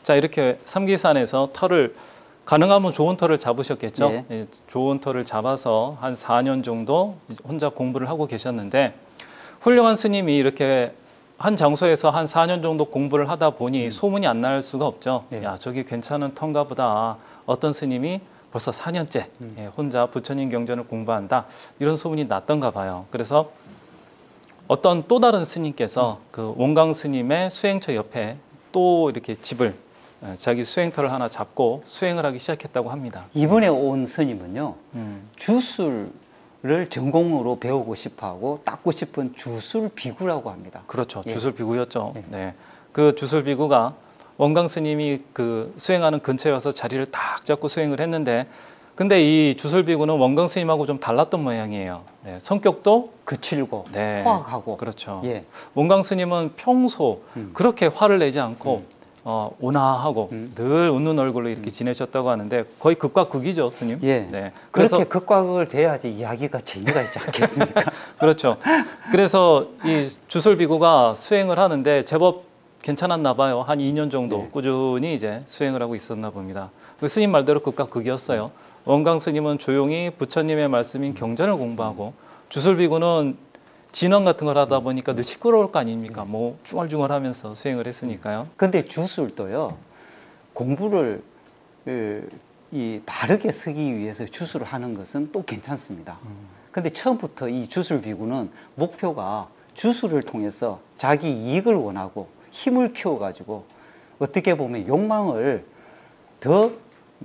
자, 이렇게 삼기산에서 터를 가능하면 좋은 터를 잡으셨겠죠. 예. 예, 좋은 터를 잡아서 한 4년 정도 혼자 공부를 하고 계셨는데 훌륭한 스님이 이렇게 한 장소에서 한 4년 정도 공부를 하다 보니 소문이 안 날 수가 없죠. 예. 야, 저기 괜찮은 터인가 보다. 어떤 스님이 벌써 4년째 예, 혼자 부처님 경전을 공부한다. 이런 소문이 났던가 봐요. 그래서 어떤 또 다른 스님께서 그 원광 스님의 수행처 옆에 또 이렇게 집을 자기 수행터를 하나 잡고 수행을 하기 시작했다고 합니다. 이번에 온 스님은요, 음. 주술을 전공으로 배우고 싶어하고 닦고 싶은 주술 비구라고 합니다. 그렇죠. 예. 주술비구였죠. 예. 네. 그 주술비구가 원광 스님이 그 수행하는 근처에 와서 자리를 딱 잡고 수행을 했는데 근데 이 주술비구는 원광 스님하고 좀 달랐던 모양이에요. 네. 성격도 거칠고 네. 포악하고. 그렇죠. 예. 원광 스님은 평소 그렇게 화를 내지 않고 온화하고 음. 늘 웃는 얼굴로 이렇게 지내셨다고 하는데 거의 극과 극이죠, 스님. 예. 네. 그래서 그렇게 극과 극을 돼야지 이야기가 재미가 있지 않겠습니까? 그렇죠. 그래서 이 주술비구가 수행을 하는데 제법 괜찮았나 봐요. 한 2년 정도 네. 꾸준히 이제 수행을 하고 있었나 봅니다. 그 스님 말대로 극과 극이었어요. 원광 스님은 조용히 부처님의 말씀인 경전을 공부하고 주술비구는 진언 같은 걸 하다 보니까 늘 시끄러울 거 아닙니까? 뭐 중얼중얼하면서 수행을 했으니까요. 근데 주술도요, 공부를 이 바르게 쓰기 위해서 주술을 하는 것은 또 괜찮습니다. 근데 처음부터 이 주술 비구는 목표가 주술을 통해서 자기 이익을 원하고 힘을 키워가지고 어떻게 보면 욕망을 더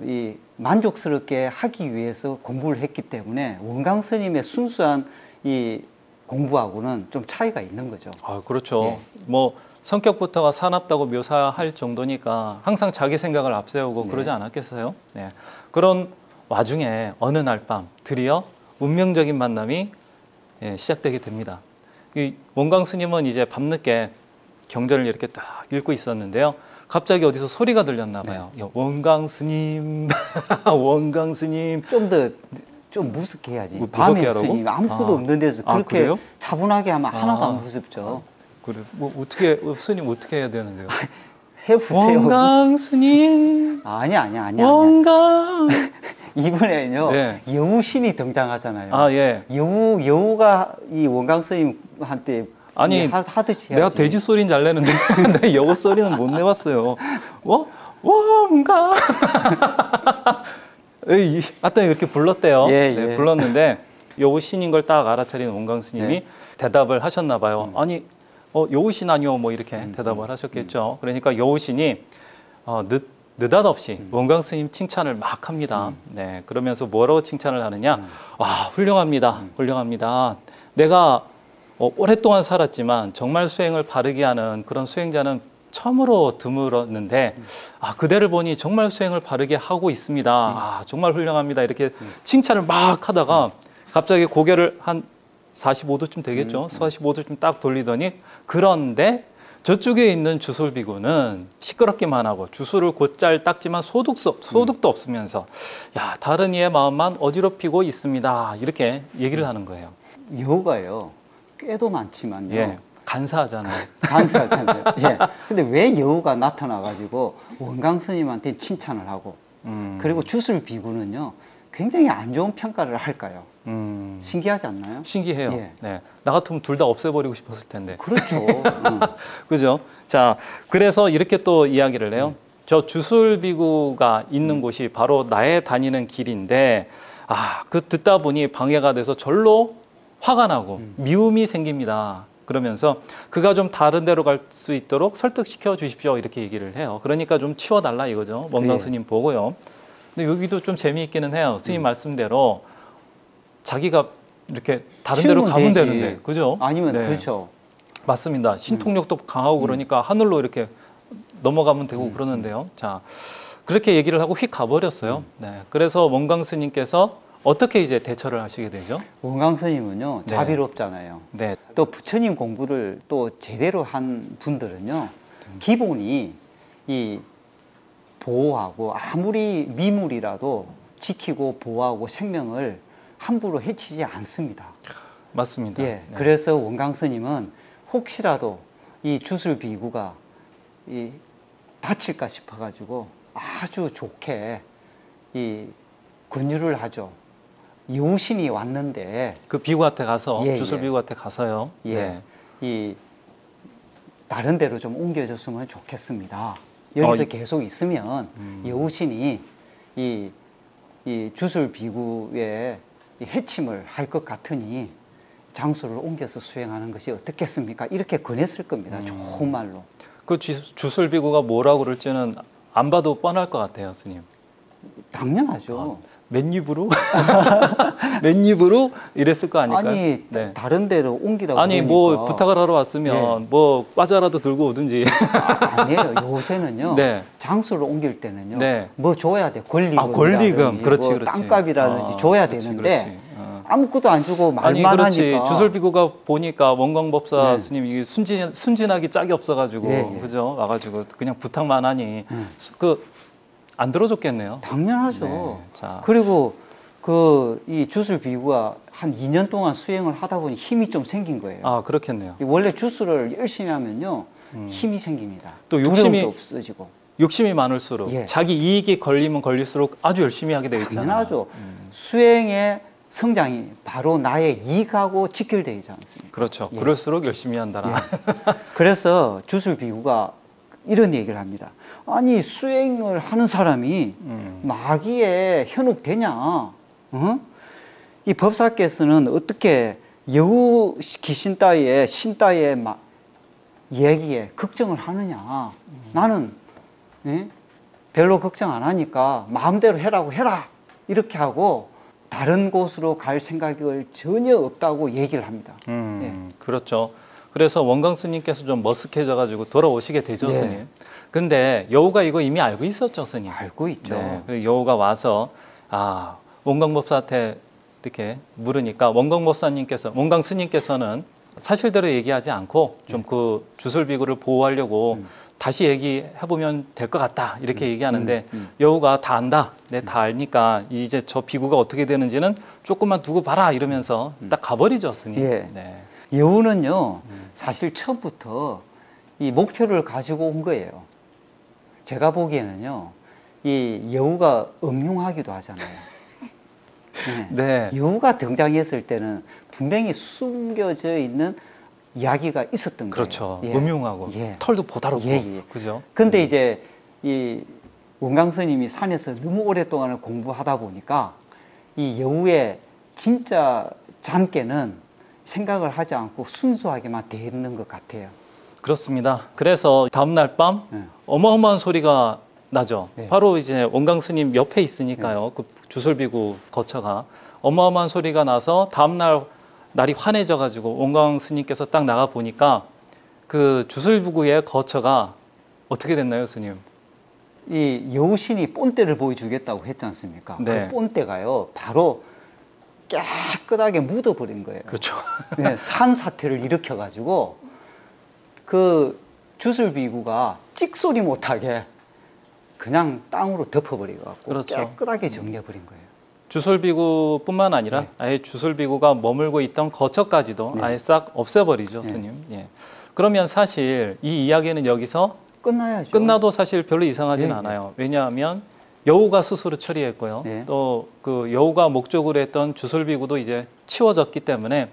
이 만족스럽게 하기 위해서 공부를 했기 때문에 원광 스님의 순수한 이 공부하고는 좀 차이가 있는 거죠. 아, 그렇죠. 예. 뭐 성격부터가 사납다고 묘사할 정도니까 항상 자기 생각을 앞세우고 네. 그러지 않았겠어요? 네. 그런 와중에 어느 날 밤 드디어 운명적인 만남이 시작되게 됩니다. 이 원광 스님은 이제 밤늦게 경전을 이렇게 딱 읽고 있었는데요. 갑자기 어디서 소리가 들렸나 봐요. 네. 야, 원광 스님, 원광 스님. 좀 무섭게 해야지. 무섭게 밤에 하라고? 스님 아무것도 아. 없는 데서 아, 그렇게 그래요? 차분하게 하면 하나도 아. 안 무섭죠. 그래, 뭐 어떻게 스님 어떻게 해야 되는데요? 해보세요. 원광 스님, 아니야. 원광. 이번에는요, 네. 여우신이 등장하잖아요. 아, 예. 여우가 이 원광 스님한테 아니, 하듯이 내가 해야지. 돼지 소리는 잘 내는데 내가 여우 소리는 못 내봤어요. 원광. 하여튼 이렇게 불렀대요. 예, 네, 예. 불렀는데 여우신인 걸 딱 알아차린 원광 스님이 네. 대답을 하셨나 봐요. 아니, 여우신 아니요, 뭐 이렇게 대답을 하셨겠죠. 그러니까 여우신이 느닷없이 원광 스님 칭찬을 막 합니다. 네, 그러면서 뭐라고 칭찬을 하느냐? 아, 훌륭합니다, 훌륭합니다. 내가 오랫동안 살았지만 정말 수행을 바르게 하는 그런 수행자는 처음으로 드물었는데 그대를 보니 정말 수행을 바르게 하고 있습니다. 아, 정말 훌륭합니다. 이렇게 칭찬을 막 하다가 갑자기 고개를 한 45도쯤 되겠죠. 45도쯤 딱 돌리더니 그런데 저쪽에 있는 주술비구는 시끄럽기만 하고 주술을 곧잘 닦지만 소득도 없으면서 야, 다른 이의 마음만 어지럽히고 있습니다. 이렇게 얘기를 하는 거예요. 여우가요, 꽤도 많지만요. 예, 간사하잖아요. 간사하잖아요. 예. 근데 왜 여우가 나타나가지고 원광 스님한테 칭찬을 하고 그리고 주술 비구는요 굉장히 안 좋은 평가를 할까요? 신기하지 않나요? 신기해요. 예. 네. 나 같으면 둘 다 없애버리고 싶었을 텐데. 그렇죠. 그죠? 자, 그래서 이렇게 또 이야기를 해요. 저 주술비구가 있는 곳이 바로 나의 다니는 길인데, 그 듣다 보니 방해가 돼서 절로 화가 나고 미움이 생깁니다. 그러면서 그가 좀 다른 데로 갈 수 있도록 설득시켜 주십시오. 이렇게 얘기를 해요. 그러니까 좀 치워달라 이거죠. 원광 예. 스님 보고요. 근데 여기도 좀 재미있기는 해요. 스님 말씀대로 자기가 이렇게 다른 데로 치우면 가면 되지. 되는데, 그죠? 아니면 네. 그렇죠. 맞습니다. 신통력도 강하고 그러니까 하늘로 이렇게 넘어가면 되고 그러는데요. 자, 그렇게 얘기를 하고 휙 가버렸어요. 네. 그래서 원광 스님께서 어떻게 이제 대처를 하시게 되죠? 원광 스님은요, 네. 자비롭잖아요. 네. 또 부처님 공부를 또 제대로 한 분들은요, 기본이 이 보호하고 아무리 미물이라도 지키고 보호하고 생명을 함부로 해치지 않습니다. 맞습니다. 예, 네. 그래서 원광 스님은 혹시라도 이 주술 비구가 이 다칠까 싶어가지고 아주 좋게 이 권유를 하죠. 여우신이 왔는데 그 비구한테 가서 예, 주술 예. 비구한테 가서요. 예, 네. 이 다른 데로 좀 옮겨줬으면 좋겠습니다. 여기서 계속 있으면 여우신이 이 주술 비구의 이 해침을 할 것 같으니 장소를 옮겨서 수행하는 것이 어떻겠습니까? 이렇게 권했을 겁니다. 좋은 말로. 그 주술 비구가 뭐라고 그럴지는 안 봐도 뻔할 것 같아요, 스님. 당연하죠. 맨입으로? 맨입으로 이랬을 거 아닐까요? 아니 네. 다른 데로 옮기라고 아니 그러니까. 뭐 부탁을 하러 왔으면 뭐 과자라도 들고 오든지. 아니에요. 요새는요. 네. 장소를 옮길 때는요. 네. 뭐 줘야 돼. 권리금. 권리금. 그렇지, 뭐 그렇지. 땅값이라든지 줘야 그렇지, 되는데 그렇지. 아무것도 안 주고 아니 말만 그렇지. 하니까. 주술비구가 보니까 원광법사 네. 스님이 순진하기 짝이 없어가지고 예, 예. 그죠? 와가지고 그냥 부탁만 하니 그 안 들어줬겠네요. 당연하죠. 네. 자. 그리고 이 주술 비구가 한 2년 동안 수행을 하다 보니 힘이 좀 생긴 거예요. 아 그렇겠네요. 원래 주술을 열심히 하면요 힘이 생깁니다. 또 욕심이- 두려움도 없어지고. 욕심이 많을수록 예. 자기 이익이 걸리면 걸릴수록 아주 열심히 하게 되어 있잖아요. 당연하죠. 수행의 성장이 바로 나의 이익하고 직결되어 있지 않습니까? 그렇죠. 예. 그럴수록 열심히 한다라. 그래서 주술 비구가 이런 얘기를 합니다. 아니 수행을 하는 사람이 마귀에 현혹되냐? 어? 이 법사께서는 어떻게 여우 귀신 따위에 신 따위에 막 얘기에 걱정을 하느냐? 나는 예? 별로 걱정 안 하니까 마음대로 해라고 해라 이렇게 하고 다른 곳으로 갈 생각을 전혀 없다고 얘기를 합니다. 그렇죠. 그래서 원광 스님께서 좀 머쓱해져가지고 돌아오시게 되죠, 예. 스님. 근데 여우가 이거 이미 알고 있었죠, 스님. 알고 있죠. 네. 그리고 여우가 와서 원광법사한테 이렇게 물으니까 원광 스님께서는 사실대로 얘기하지 않고 좀 그 주술비구를 보호하려고 다시 얘기해보면 될 것 같다 이렇게 얘기하는데 여우가 다 안다, 네, 다 알니까 이제 저 비구가 어떻게 되는지는 조금만 두고 봐라 이러면서 딱 가버리죠, 스님. 예. 네. 여우는요, 사실 처음부터 이 목표를 가지고 온 거예요. 제가 보기에는요, 이 여우가 음흉하기도 하잖아요. 네. 네. 여우가 등장했을 때는 분명히 숨겨져 있는 이야기가 있었던 그렇죠. 거예요. 예. 음흉하고 예. 털도 보다롭고, 예. 그죠? 근데 이제 이 원광 스님이 산에서 너무 오랫동안 공부하다 보니까 이 여우의 진짜 잔께는 생각을 하지 않고 순수하게만 대했는 것 같아요. 그렇습니다. 그래서 다음날 밤 어마어마한 소리가 나죠. 네. 바로 이제 원광 스님 옆에 있으니까요. 그 주술비구 거처가 어마어마한 소리가 나서 다음날 날이 환해져가지고 원광 스님께서 딱 나가 보니까 그 주술비구의 거처가 어떻게 됐나요, 스님? 이 여우신이 본때를 보여주겠다고 했지 않습니까? 네. 그 본때가요, 바로 깨끗하게 묻어버린 거예요. 그렇죠. 네, 산사태를 일으켜가지고 그 주술비구가 찍소리 못하게 그냥 땅으로 덮어버려갖고 그렇죠. 깨끗하게 정리해버린 거예요. 주술비구뿐만 아니라 네. 아예 주술비구가 머물고 있던 거처까지도 네. 아예 싹 없애버리죠, 네. 스님. 예. 그러면 사실 이 이야기는 여기서 끝나야죠. 끝나도 사실 별로 이상하진 네, 않아요. 왜냐하면 여우가 스스로 처리했고요. 네. 또 그 여우가 목적으로 했던 주술비구도 이제 치워졌기 때문에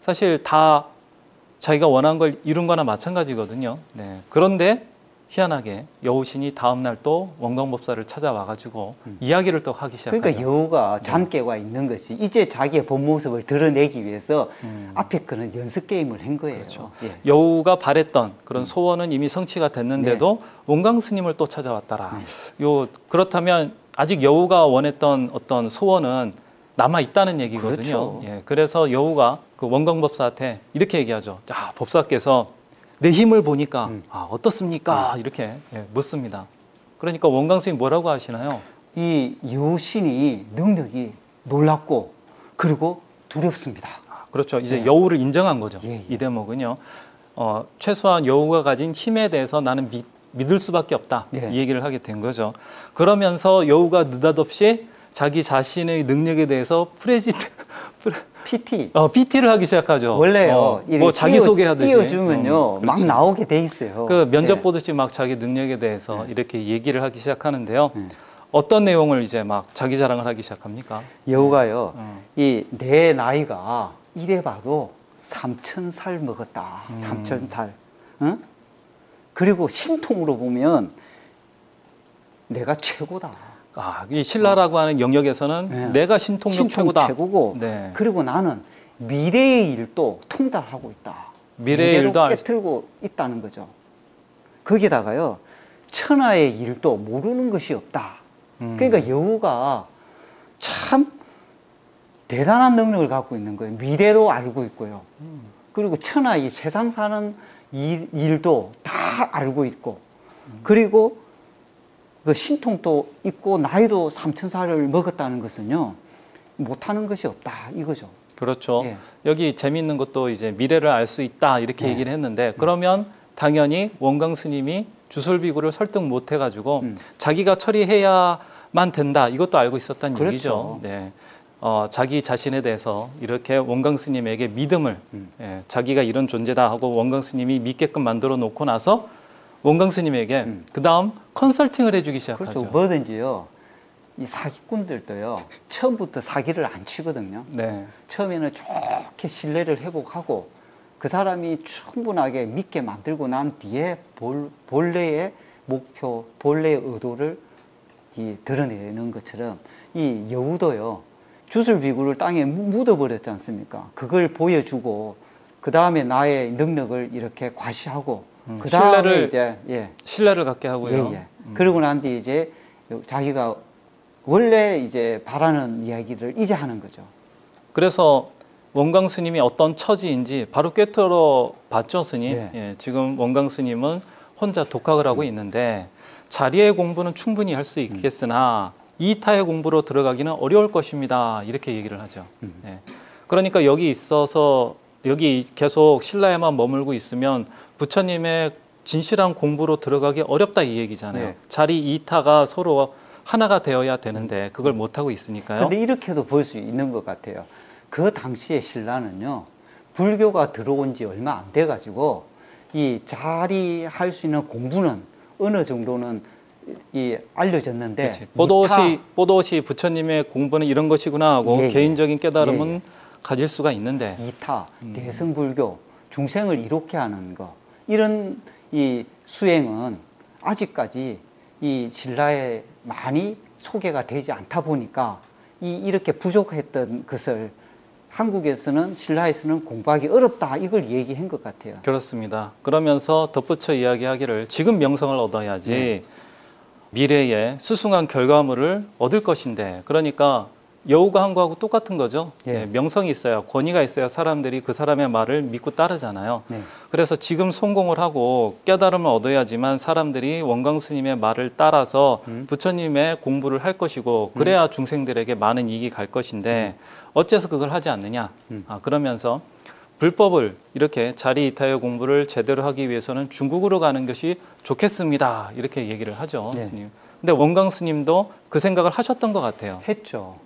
사실 다 자기가 원한 걸 이룬 거나 마찬가지거든요. 네. 그런데 희한하게 여우신이 다음날 또 원광법사를 찾아와가지고 이야기를 또 하기 시작하죠. 그러니까 여우가 잔깨가 있는 것이 이제 자기의 본 모습을 드러내기 위해서 앞에 거는 연습 게임을 한 거예요. 그렇죠. 예. 여우가 바랬던 그런 소원은 이미 성취가 됐는데도 원광 스님을 또 찾아왔더라. 그렇다면 아직 여우가 원했던 어떤 소원은 남아 있다는 얘기거든요. 그렇죠. 예, 그래서 여우가 그 원광법사한테 이렇게 얘기하죠. 자, 법사께서 내 힘을 보니까 어떻습니까? 이렇게 묻습니다. 그러니까 원광 스님이 뭐라고 하시나요? 이 여우신이 능력이 놀랍고 그리고 두렵습니다. 그렇죠. 이제 여우를 인정한 거죠. 예, 예. 이 대목은요. 최소한 여우가 가진 힘에 대해서 나는 믿을 수밖에 없다. 예. 이 얘기를 하게 된 거죠. 그러면서 여우가 느닷없이 자기 자신의 능력에 대해서 PT를 하기 시작하죠. 원래요. 뭐 자기 소개하듯이 띄워주면요, 막 그렇지. 나오게 돼 있어요. 그 면접 예. 보듯이 막 자기 능력에 대해서 이렇게 얘기를 하기 시작하는데요. 어떤 내용을 이제 막 자기 자랑을 하기 시작합니까? 여우가요, 이 내 나이가 이래 봐도 3,000살 먹었다. 3,000살. 응? 그리고 신통으로 보면 내가 최고다. 이 신라라고 하는 영역에서는 네. 내가 신통력 최고다. 최고고. 네. 그리고 나는 미래의 일도 통달하고 있다. 미래의 미래로 일도 깨틀고 있다는 거죠. 거기다가요, 천하의 일도 모르는 것이 없다. 그러니까 여우가 참 대단한 능력을 갖고 있는 거예요. 미래도 알고 있고요. 그리고 천하 이 세상 사는 일도 다 알고 있고, 그리고 그 신통도 있고 나이도 3,000살을 먹었다는 것은요, 못하는 것이 없다 이거죠. 그렇죠. 예. 여기 재미있는 것도 이제 미래를 알 수 있다 이렇게 네. 얘기를 했는데 그러면 당연히 원광 스님이 주술비구를 설득 못 해가지고 자기가 처리해야만 된다 이것도 알고 있었다는 그렇죠. 얘기죠. 네. 자기 자신에 대해서 이렇게 원광 스님에게 믿음을 자기가 이런 존재다 하고 원광 스님이 믿게끔 만들어 놓고 나서 원광 스님에게 그 다음 컨설팅을 해주기 시작하죠. 그렇죠. 뭐든지요, 이 사기꾼들도요, 처음부터 사기를 안 치거든요. 네. 처음에는 좋게 신뢰를 회복하고 그 사람이 충분하게 믿게 만들고 난 뒤에 본래의 목표, 본래의 의도를 드러내는 것처럼 이 여우도요, 주술비구를 땅에 묻어버렸지 않습니까? 그걸 보여주고 그 다음에 나의 능력을 이렇게 과시하고 그 다음에 이제 신뢰를 갖게 하고요. 그러고 난 뒤에 이제 자기가 원래 이제 바라는 이야기를 이제 하는 거죠. 그래서 원광 스님이 어떤 처지인지 바로 꿰뚫어 봤죠, 스님. 네. 예, 지금 원광 스님은 혼자 독학을 하고 있는데 자리의 공부는 충분히 할 수 있겠으나 이타의 공부로 들어가기는 어려울 것입니다. 이렇게 얘기를 하죠. 예. 그러니까 여기 있어서 여기 계속 신라에만 머물고 있으면 부처님의 진실한 공부로 들어가기 어렵다 이 얘기잖아요. 네. 자리 이타가 서로 하나가 되어야 되는데 그걸 못하고 있으니까요. 근데 이렇게도 볼 수 있는 것 같아요. 그 당시에 신라는요, 불교가 들어온 지 얼마 안 돼가지고 이 자리할 수 있는 공부는 어느 정도는 알려졌는데 뽀도시 부처님의 공부는 이런 것이구나 하고 개인적인 깨달음은 가질 수가 있는데 이타, 대승불교, 중생을 이롭게 하는 거, 이런 이 수행은 아직까지 이 신라에 많이 소개가 되지 않다 보니까 이렇게 부족했던 것을 한국에서는 신라에서는 공부하기 어렵다 이걸 얘기한 것 같아요. 그렇습니다. 그러면서 덧붙여 이야기하기를 지금 명성을 얻어야지 미래에 수승한 결과물을 얻을 것인데, 그러니까 여우가 한 거하고 똑같은 거죠. 명성이 있어야, 권위가 있어야 사람들이 그 사람의 말을 믿고 따르잖아요. 그래서 지금 성공을 하고 깨달음을 얻어야지만 사람들이 원광 스님의 말을 따라서 부처님의 공부를 할 것이고 그래야 중생들에게 많은 이익이 갈 것인데 어째서 그걸 하지 않느냐. 그러면서 불법을 이렇게 자리 이타의 공부를 제대로 하기 위해서는 중국으로 가는 것이 좋겠습니다. 이렇게 얘기를 하죠. 스님. 근데 원광 스님도 그 생각을 하셨던 것 같아요. 했죠.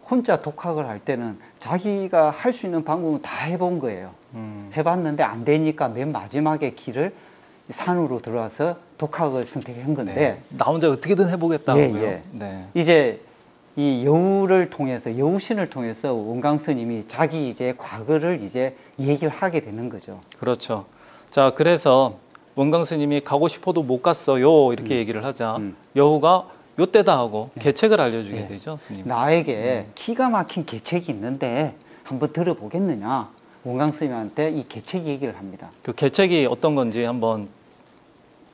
혼자 독학을 할 때는 자기가 할 수 있는 방법은 다 해본 거예요. 해봤는데 안 되니까 맨 마지막에 길을 산으로 들어와서 독학을 선택한 건데 나 혼자 어떻게든 해보겠다고요. 이제 이 여우를 통해서, 여우신을 통해서 원광 스님이 자기 이제 과거를 이제 얘기를 하게 되는 거죠. 그렇죠. 자, 그래서 원광 스님이 가고 싶어도 못 갔어요. 이렇게 얘기를 하자 여우가 요때다 하고 계책을 알려주게 되죠, 스님. 나에게 기가 막힌 계책이 있는데 한번 들어보겠느냐. 원광 스님한테 이 계책 얘기를 합니다. 그 계책이 어떤 건지 한번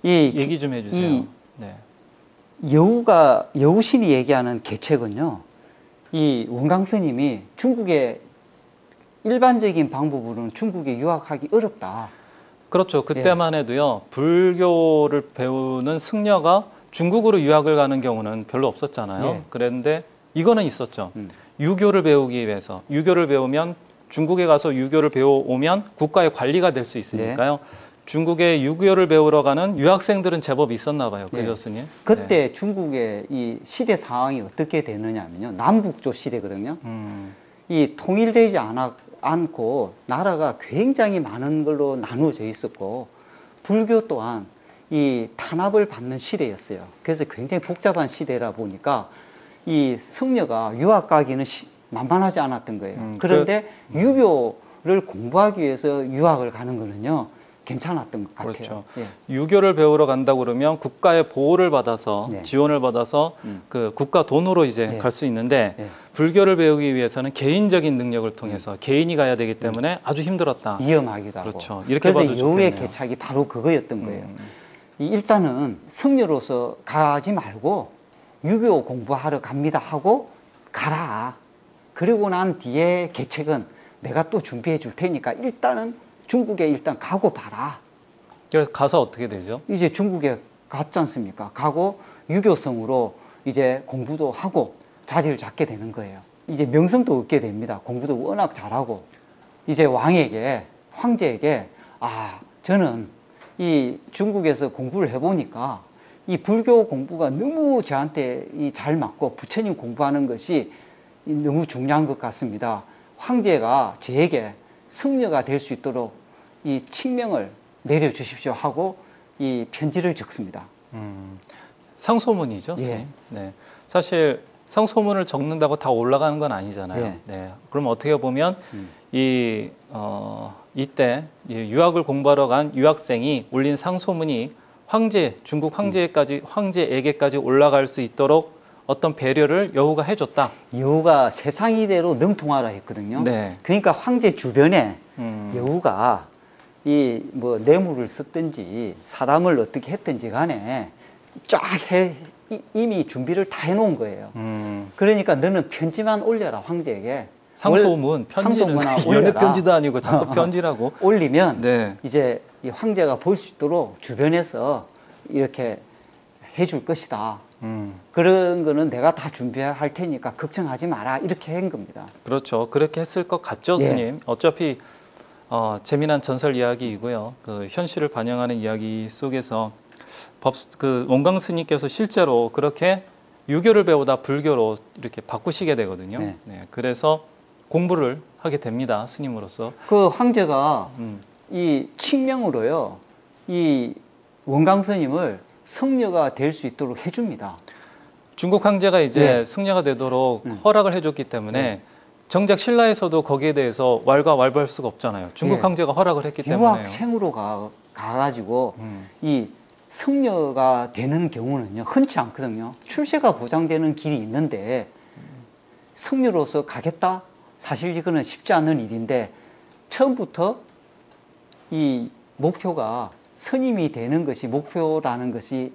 얘기 좀 해주세요. 여우신이 얘기하는 계책은요, 이 원광 스님이 중국에 일반적인 방법으로는 중국에 유학하기 어렵다. 그렇죠. 그때만 해도요, 불교를 배우는 승려가 중국으로 유학을 가는 경우는 별로 없었잖아요. 예. 그런데 이거는 있었죠. 유교를 배우기 위해서, 유교를 배우면 중국에 가서 유교를 배워오면 국가의 관리가 될 수 있으니까요. 중국에 유교를 배우러 가는 유학생들은 제법 있었나 봐요. 그죠, 스님? 그때 중국의 이 시대 상황이 어떻게 되느냐면요. 남북조 시대거든요. 이 통일되지 않고 나라가 굉장히 많은 걸로 나누어져 있었고 불교 또한 이 탄압을 받는 시대였어요. 그래서 굉장히 복잡한 시대라 보니까 이 성녀가 유학 가기는 만만하지 않았던 거예요. 그런데 유교를 공부하기 위해서 유학을 가는 거는요. 괜찮았던 것 같아요. 그렇죠. 예. 유교를 배우러 간다고 그러면 국가의 보호를 받아서 지원을 받아서 그 국가 돈으로 이제 갈 수 있는데 불교를 배우기 위해서는 개인적인 능력을 통해서 개인이 가야 되기 때문에 아주 힘들었다. 위험하기도 하고. 그렇죠. 이렇게 그래서 봐도 여우의 좋겠네요. 개착이 바로 그거였던 거예요. 일단은 성녀로서 가지 말고 유교 공부하러 갑니다 하고 가라. 그리고 난 뒤에 계책은 내가 또 준비해 줄 테니까 일단은 중국에 일단 가고 봐라. 그래서 가서 어떻게 되죠? 이제 중국에 갔지 않습니까? 가고 유교성으로 이제 공부도 하고 자리를 잡게 되는 거예요. 이제 명성도 얻게 됩니다. 공부도 워낙 잘하고 이제 황제에게 저는 이 중국에서 공부를 해보니까 이 불교 공부가 너무 저한테 잘 맞고 부처님 공부하는 것이 너무 중요한 것 같습니다. 황제가 저에게 성녀가 될 수 있도록 이 칙명을 내려주십시오 하고 이 편지를 적습니다. 상소문이죠, 예. 선생님. 네. 사실 상소문을 적는다고 다 올라가는 건 아니잖아요. 예. 네. 그럼 어떻게 보면 이때 유학을 공부하러 간 유학생이 올린 상소문이 중국 황제에게까지 올라갈 수 있도록 어떤 배려를 여우가 해줬다. 여우가 세상 이대로 능통하라 했거든요. 네. 그러니까 황제 주변에 여우가 뭐 뇌물을 썼든지 사람을 어떻게 했든지 간에 이미 준비를 다 해놓은 거예요. 그러니까 너는 편지만 올려라 황제에게. 상소문, 편지는 연애 편지도 아니고 자꾸 편지라고 올리면 네. 이제 이 황제가 볼 수 있도록 주변에서 이렇게 해줄 것이다. 그런 거는 내가 다 준비할 테니까 걱정하지 마라 이렇게 한 겁니다. 그렇죠. 그렇게 했을 것 같죠, 예. 스님. 어차피 재미난 전설 이야기이고요. 그 현실을 반영하는 이야기 속에서 원광 스님께서 실제로 그렇게 유교를 배우다 불교로 이렇게 바꾸시게 되거든요. 네. 네, 그래서 공부를 하게 됩니다, 스님으로서. 그 황제가 이 칙명으로요, 이 원광 스님을 성녀가 될 수 있도록 해줍니다. 중국 황제가 이제 네. 승려가 되도록 허락을 해줬기 때문에 정작 신라에서도 거기에 대해서 왈가왈부할 수가 없잖아요. 중국 황제가 허락을 했기 때문에요. 유학생으로 가가지고 이 성녀가 되는 경우는요 흔치 않거든요. 출세가 보장되는 길이 있는데 성녀로서 가겠다? 사실 이거는 쉽지 않은 일인데 처음부터 이 목표가 스님이 되는 것이 목표라는 것이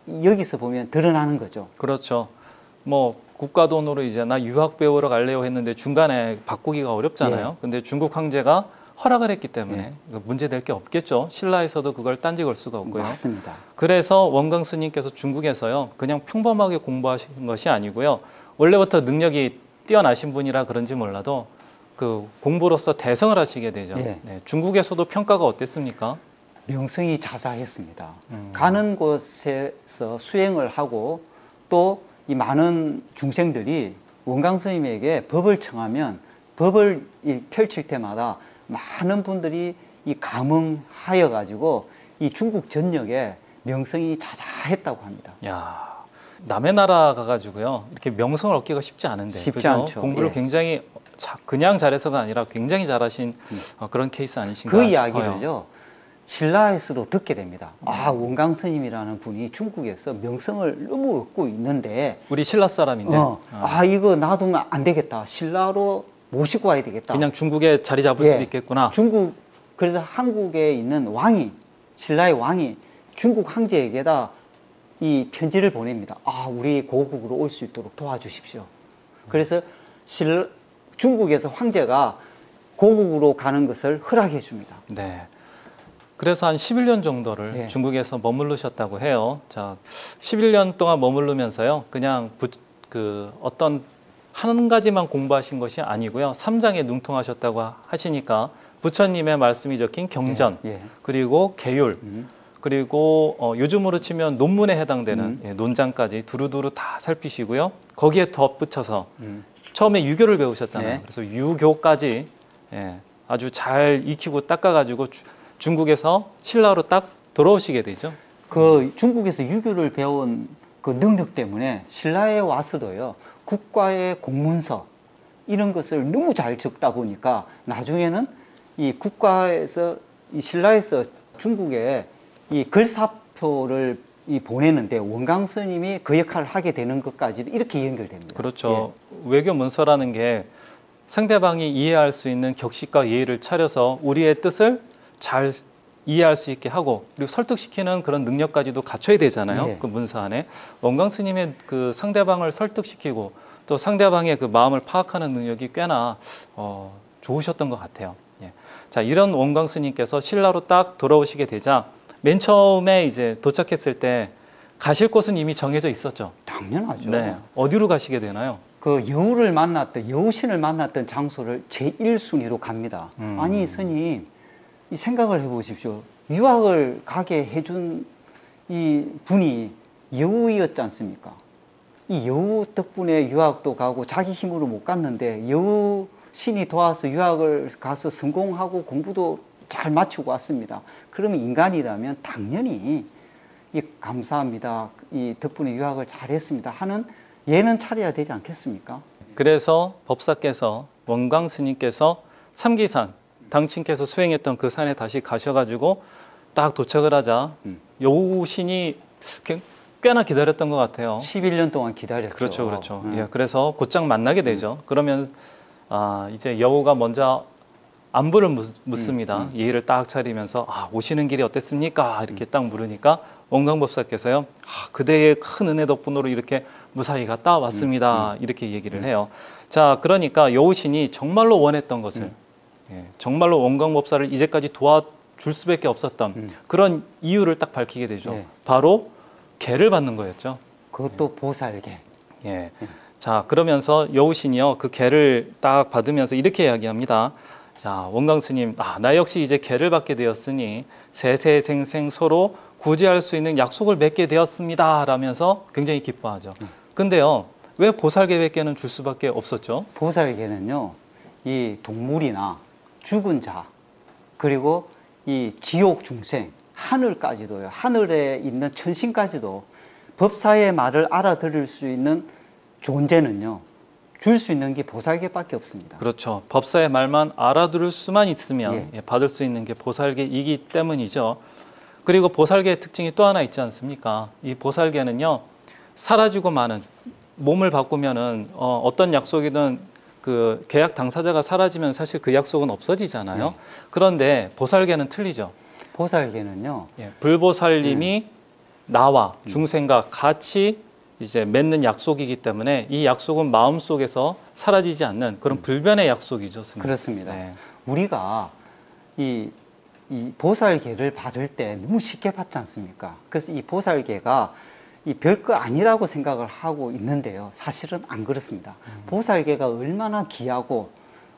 여기서 보면 드러나는 거죠. 그렇죠. 뭐 국가 돈으로 이제 나 유학 배우러 갈래요 했는데 중간에 바꾸기가 어렵잖아요. 근데 중국 황제가 허락을 했기 때문에 문제될 게 없겠죠. 신라에서도 그걸 딴지 걸 수가 없고요. 맞습니다. 그래서 원광 스님께서 중국에서요 그냥 평범하게 공부하신 것이 아니고요. 원래부터 능력이 뛰어나신 분이라 그런지 몰라도 그 공부로서 대성을 하시게 되죠. 예. 네, 중국에서도 평가가 어땠습니까? 명성이 자자했습니다. 가는 곳에서 수행을 하고 또 이 많은 중생들이 원광 스님에게 법을 청하면 법을 펼칠 때마다 많은 분들이 이 감흥하여 가지고 이 중국 전역에 명성이 자자했다고 합니다. 야, 남의 나라 가가지고요 이렇게 명성을 얻기가 쉽지 않은데 쉽지 그죠? 않죠. 공부를 예. 굉장히 그냥 잘해서가 아니라 굉장히 잘하신 그런 케이스 아니신가 그 싶어요. 이야기를요 신라에서도 듣게 됩니다. 원광 스님이라는 분이 중국에서 명성을 너무 얻고 있는데 우리 신라 사람인데 이거 놔두면 안 되겠다. 신라로 모시고 와야 되겠다. 그냥 중국에 자리 잡을 수도 있겠구나. 그래서 한국에 있는 신라의 왕이 중국 황제에게다 이 편지를 보냅니다. 우리 고국으로 올 수 있도록 도와주십시오. 그래서 중국에서 황제가 고국으로 가는 것을 허락해 줍니다. 네. 그래서 한 11년 정도를 네. 중국에서 머무르셨다고 해요. 자, 11년 동안 머무르면서요. 그냥 어떤 한 가지만 공부하신 것이 아니고요. 3장에 능통하셨다고 하시니까 부처님의 말씀이 적힌 경전, 예. 그리고 계율, 그리고 요즘으로 치면 논문에 해당되는 예, 논장까지 두루두루 다 살피시고요. 거기에 덧붙여서 처음에 유교를 배우셨잖아요. 네. 그래서 유교까지 예, 아주 잘 익히고 닦아가지고 중국에서 신라로 딱 돌아오시게 되죠. 그 중국에서 유교를 배운 그 능력 때문에 신라에 와서도요, 국가의 공문서 이런 것을 너무 잘 적다 보니까 나중에는 이 국가에서 이 신라에서 중국에 이 글사표를 보내는데 원광 스님이 그 역할을 하게 되는 것까지 이렇게 연결됩니다. 그렇죠. 외교 문서라는 게 상대방이 이해할 수 있는 격식과 예의를 차려서 우리의 뜻을 잘 이해할 수 있게 하고 그리고 설득시키는 그런 능력까지도 갖춰야 되잖아요. 네. 그 문서 안에 원광 스님의 그 상대방을 설득시키고 또 상대방의 그 마음을 파악하는 능력이 꽤나 좋으셨던 것 같아요. 예. 자, 이런 원광 스님께서 신라로 딱 돌아오시게 되자 맨 처음에 이제 도착했을 때 가실 곳은 이미 정해져 있었죠. 당연하죠. 네, 어디로 가시게 되나요? 그 여우신을 만났던 장소를 제1순위로 갑니다. 아니 스님, 이 생각을 해보십시오. 유학을 가게 해준 이 분이 여우였지 않습니까? 이 여우 덕분에 유학도 가고 자기 힘으로 못 갔는데 여우 신이 도와서 유학을 가서 성공하고 공부도 잘 마치고 왔습니다. 그러면 인간이라면 당연히 이 감사합니다. 이 덕분에 유학을 잘했습니다. 하는 예는 차려야 되지 않겠습니까? 그래서 법사께서 원광 스님께서 삼기산 당신께서 수행했던 그 산에 다시 가셔가지고 딱 도착을 하자 여우신이 꽤나 기다렸던 것 같아요. 11년 동안 기다렸죠. 그렇죠, 그렇죠. 예, 그래서 곧장 만나게 되죠. 그러면 이제 여우가 먼저 안부를 묻습니다. 예의를 딱 차리면서 오시는 길이 어땠습니까? 이렇게 딱 물으니까 원광법사께서요, 그대의 큰 은혜 덕분으로 이렇게 무사히 갔다 왔습니다. 이렇게 얘기를 해요. 자, 그러니까 여우신이 정말로 원했던 것을 예, 정말로 원광법사를 이제까지 도와줄 수밖에 없었던 그런 이유를 딱 밝히게 되죠. 네. 바로 계를 받는 거였죠. 그것도 보살계. 예. 자, 그러면서 여우신이요, 그 계를 딱 받으면서 이렇게 이야기합니다. 자, 원광 스님, 나 역시 이제 계를 받게 되었으니 세세생생 서로 구제할 수 있는 약속을 맺게 되었습니다. 라면서 굉장히 기뻐하죠. 근데요, 왜 보살계밖에는 줄 수밖에 없었죠? 보살계는요, 이 동물이나 죽은 자, 그리고 이 지옥 중생, 하늘까지도요, 하늘에 있는 천신까지도 법사의 말을 알아들을 수 있는 존재는요, 줄 수 있는 게 보살계밖에 없습니다. 그렇죠. 법사의 말만 알아들을 수만 있으면 예. 받을 수 있는 게 보살계이기 때문이죠. 그리고 보살계의 특징이 또 하나 있지 않습니까? 이 보살계는요, 사라지고 마는, 몸을 바꾸면은 어떤 약속이든 그 계약 당사자가 사라지면 사실 그 약속은 없어지잖아요. 그런데 보살계는 틀리죠. 보살계는요, 예, 불보살님이 나와 중생과 같이 이제 맺는 약속이기 때문에 이 약속은 마음속에서 사라지지 않는 그런 불변의 약속이죠. 스님. 그렇습니다. 네. 우리가 이 보살계를 받을 때 너무 쉽게 받지 않습니까? 그래서 이 보살계가 이 별거 아니라고 생각을 하고 있는데요. 사실은 안 그렇습니다. 보살계가 얼마나 귀하고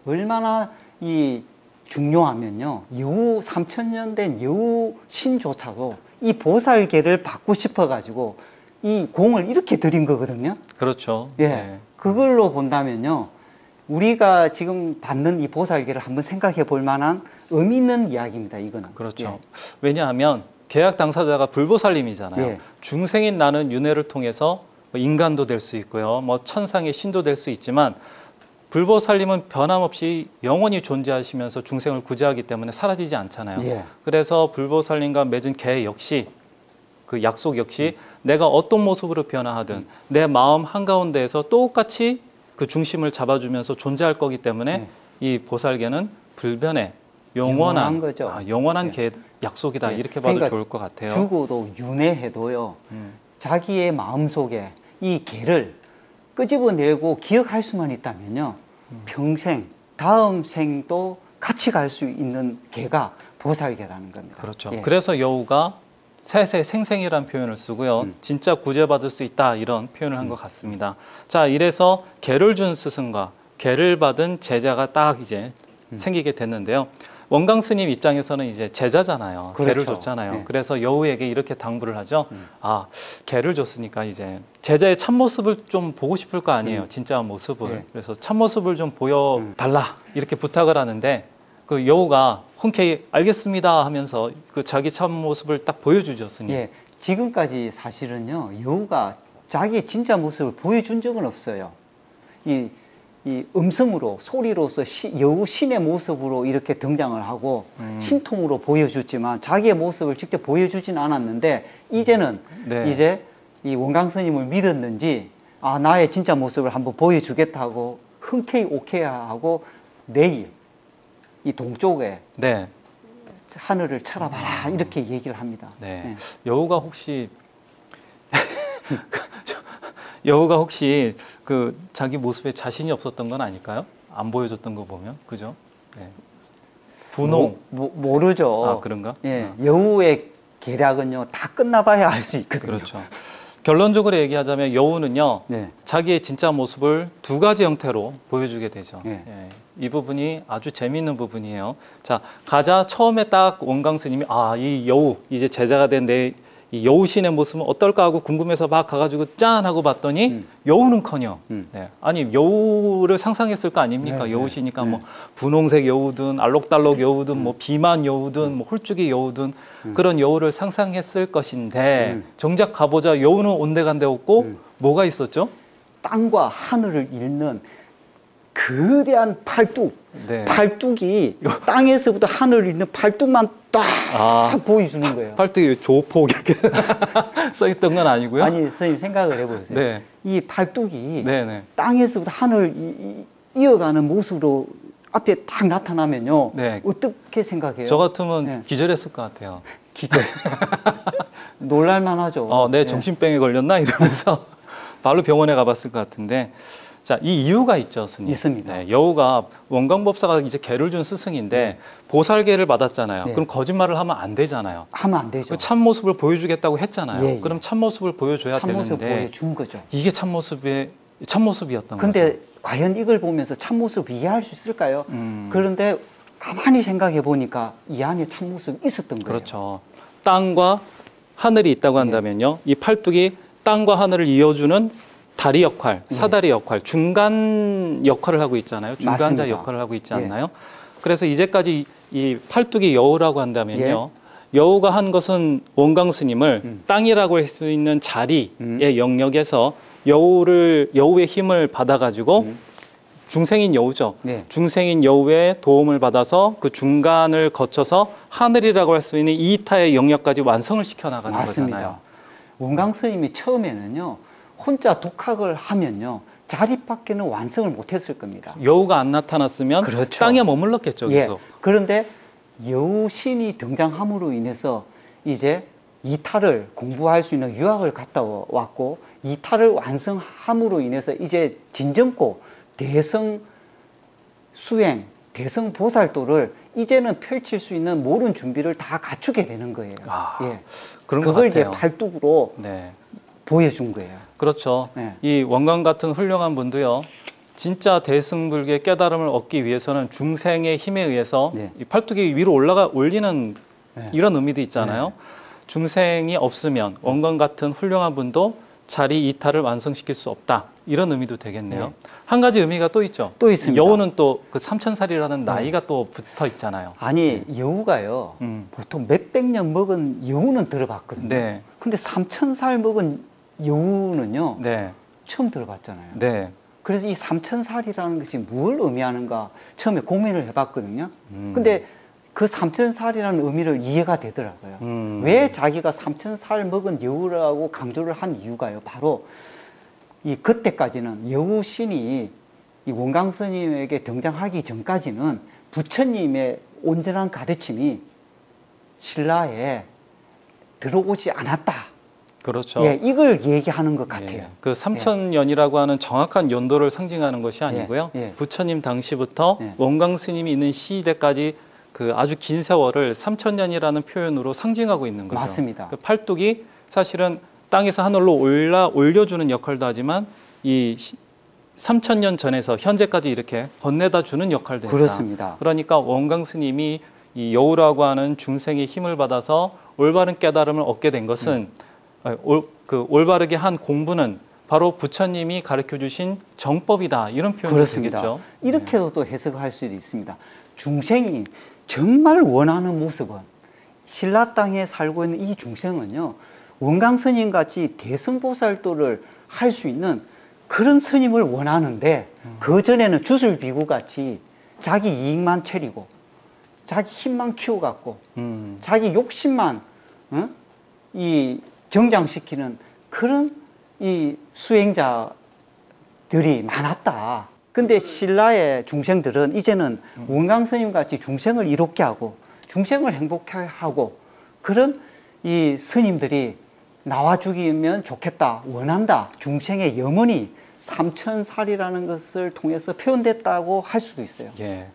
얼마나 이 중요하면요. 여우 3000년 된 여우 신조차도 이 보살계를 받고 싶어가지고 이 공을 이렇게 들인 거거든요. 그렇죠. 예, 네. 그걸로 본다면요. 우리가 지금 받는 이 보살계를 한번 생각해 볼 만한 의미 있는 이야기입니다. 이거는. 그렇죠. 예. 왜냐하면 계약 당사자가 불보살님이잖아요. 예. 중생인 나는 윤회를 통해서 뭐 인간도 될 수 있고요. 뭐 천상의 신도 될 수 있지만 불보살님은 변함없이 영원히 존재하시면서 중생을 구제하기 때문에 사라지지 않잖아요. 예. 그래서 불보살님과 맺은 계약 역시 그 약속 역시 내가 어떤 모습으로 변화하든 내 마음 한가운데에서 똑같이 그 중심을 잡아주면서 존재할 거기 때문에 이 보살계는 불변의 영원한 거죠. 영원한 예. 약속이다. 예. 이렇게 봐도 그러니까 좋을 것 같아요. 죽어도 윤회해도요. 자기의 마음속에 이 계를 끄집어내고 기억할 수만 있다면요. 평생 다음 생도 같이 갈 수 있는 개가 보살개라는 겁니다. 그렇죠. 예. 그래서 여우가 셋의 생생이라는 표현을 쓰고요. 진짜 구제받을 수 있다 이런 표현을 한 것 같습니다. 자, 이래서 개를 준 스승과 개를 받은 제자가 딱 이제 생기게 됐는데요. 원강 스님 입장에서는 이제 제자잖아요. 그렇죠. 개를 줬잖아요. 네. 그래서 여우에게 이렇게 당부를 하죠. 아, 개를 줬으니까 이제 제자의 참모습을 좀 보고 싶을 거 아니에요. 진짜 모습을. 네. 그래서 참모습을 좀 보여달라 이렇게 부탁을 하는데 그 여우가 흔쾌히 알겠습니다 하면서 그 자기 참모습을 딱 보여주죠, 스님. 예, 지금까지 사실은요, 여우가 자기의 진짜 모습을 보여준 적은 없어요. 이 음성으로, 소리로서 여우 신의 모습으로 이렇게 등장을 하고 신통으로 보여줬지만 자기의 모습을 직접 보여주진 않았는데 이제는 네. 이제 이 원강 스님을 믿었는지 아, 나의 진짜 모습을 한번 보여주겠다고 흔쾌히 오케이 하고 내일 이 동쪽에 네. 하늘을 쳐다봐라 이렇게 얘기를 합니다. 네. 네. 여우가 혹시 여우가 혹시 그 자기 모습에 자신이 없었던 건 아닐까요? 안 보여줬던 거 보면 그죠? 네. 분홍 모르죠. 아 그런가? 예, 여우의 계략은요 다 끝나봐야 알 수 있거든요. 그렇죠. 결론적으로 얘기하자면 여우는요 네. 자기의 진짜 모습을 두 가지 형태로 보여주게 되죠. 네. 예, 이 부분이 아주 재미있는 부분이에요. 자, 가자 처음에 딱 원강 스님이 아, 이 여우 이제 제자가 된 내 이 여우신의 모습은 어떨까 하고 궁금해서 막 가가지고 짠 하고 봤더니 여우는커녕 네. 아니 여우를 상상했을 거 아닙니까? 네, 여우시니까 네. 뭐 분홍색 여우든 알록달록 여우든 뭐 비만 여우든 뭐 홀쭉이 여우든 그런 여우를 상상했을 것인데 정작 가보자 여우는 온데간데 없고 뭐가 있었죠? 땅과 하늘을 잇는 거대한 팔뚝, 네. 팔뚝이 땅에서부터 하늘을 잇는 팔뚝만 딱 보여주는 거예요. 팔뚝에 조폭 이렇게 써 있던 건 아니고요. 아니 선생님 생각을 해보세요. 네. 이 팔뚝이 네네. 땅에서부터 하늘을 이어가는 모습으로 앞에 딱 나타나면요. 네. 어떻게 생각해요? 저 같으면 네. 기절했을 것 같아요. 기절. 놀랄만하죠. 내 정신병에 걸렸나 이러면서 바로 병원에 가봤을 것 같은데. 자, 이 이유가 있죠, 스님. 있습니다. 네, 여우가 원광법사가 이제 개를 준 스승인데 보살개를 받았잖아요. 네. 그럼 거짓말을 하면 안 되잖아요. 하면 안 되죠. 그 참모습을 보여주겠다고 했잖아요. 예, 예. 그럼 참모습을 보여줘야 참모습 되는데 보여준 거죠. 이게 참모습이었던 근데 거죠. 과연 이걸 보면서 참모습을 이해할 수 있을까요? 그런데 가만히 생각해 보니까 이 안에 참모습이 있었던 거예요. 그렇죠. 땅과 하늘이 있다고 한다면요. 이 팔뚝이 땅과 하늘을 이어주는 다리 역할, 사다리 역할, 중간 역할을 하고 있잖아요. 중간자 맞습니다. 역할을 하고 있지 않나요? 그래서 이제까지 이 팔뚝이 여우라고 한다면요. 여우가 한 것은 원강 스님을 땅이라고 할 수 있는 자리의 영역에서 여우의 힘을 받아가지고 중생인 여우죠. 네. 중생인 여우의 도움을 받아서 그 중간을 거쳐서 하늘이라고 할 수 있는 이타의 영역까지 완성을 시켜 나가는 맞습니다. 거잖아요. 원강 스님이 처음에는요. 혼자 독학을 하면요. 자립밖에는 완성을 못했을 겁니다. 여우가 안 나타났으면 그렇죠. 땅에 머물렀겠죠. 예. 계속. 그런데 여우 신이 등장함으로 인해서 이제 이탈을 공부할 수 있는 유학을 갔다 왔고 이탈을 완성함으로 인해서 이제 진정고 대성 수행, 대성 보살도를 이제는 펼칠 수 있는 모든 준비를 다 갖추게 되는 거예요. 예. 그런 것 그걸 같아요. 이제 팔뚝으로 네. 보여준 거예요. 그렇죠. 네. 이 원광 같은 훌륭한 분도요. 진짜 대승불교의 깨달음을 얻기 위해서는 중생의 힘에 의해서 네. 이 팔뚝이 위로 올리는 이런 의미도 있잖아요. 중생이 없으면 원광 같은 훌륭한 분도 자리 이탈을 완성시킬 수 없다. 이런 의미도 되겠네요. 네. 한 가지 의미가 또 있죠. 또 있습니다. 여우는 또 그 3000살이라는 나이가 또 붙어 있잖아요. 아니 여우가요. 보통 몇백 년 먹은 여우는 들어봤거든요. 네. 근데 3000살 먹은 여우는요. 네. 처음 들어봤잖아요. 네. 그래서 이 3000살이라는 것이 뭘 의미하는가 처음에 고민을 해봤거든요. 근데 그 3000살이라는 의미를 이해가 되더라고요. 왜 자기가 3000살 먹은 여우라고 강조를 한 이유가요. 바로 이 그때까지는 여우 신이 이 원강 스님에게 등장하기 전까지는 부처님의 온전한 가르침이 신라에 들어오지 않았다. 그렇죠. 예, 이걸 얘기하는 것 같아요. 예, 그 3천년이라고 하는 정확한 연도를 상징하는 것이 아니고요. 예, 예. 부처님 당시부터 예. 원광 스님이 있는 시대까지 그 아주 긴 세월을 3천년이라는 표현으로 상징하고 있는 거죠. 맞습니다. 그 팔뚝이 사실은 땅에서 하늘로 올려주는 역할도 하지만 이 3천년 전에서 현재까지 이렇게 건네다 주는 역할도 했다. 그렇습니다. 그러니까 원광 스님이 이 여우라고 하는 중생의 힘을 받아서 올바른 깨달음을 얻게 된 것은 올바르게 한 공부는 바로 부처님이 가르쳐 주신 정법이다. 이런 표현이 그렇습니다. 되겠죠. 이렇게도 또 해석할 수도 있습니다. 중생이 정말 원하는 모습은 신라 땅에 살고 있는 이 중생은요. 원광 스님 같이 대승보살도를 할 수 있는 그런 스님을 원하는데 그 전에는 주술비구 같이 자기 이익만 차리고 자기 힘만 키워갖고 자기 욕심만 이 정장시키는 그런 이 수행자들이 많았다. 근데 신라의 중생들은 이제는 원광 스님 같이 중생을 이롭게 하고 중생을 행복하게 하고 그런 이 스님들이 나와 주기면 좋겠다, 원한다. 중생의 염원이 삼천살이라는 것을 통해서 표현됐다고 할 수도 있어요. 예,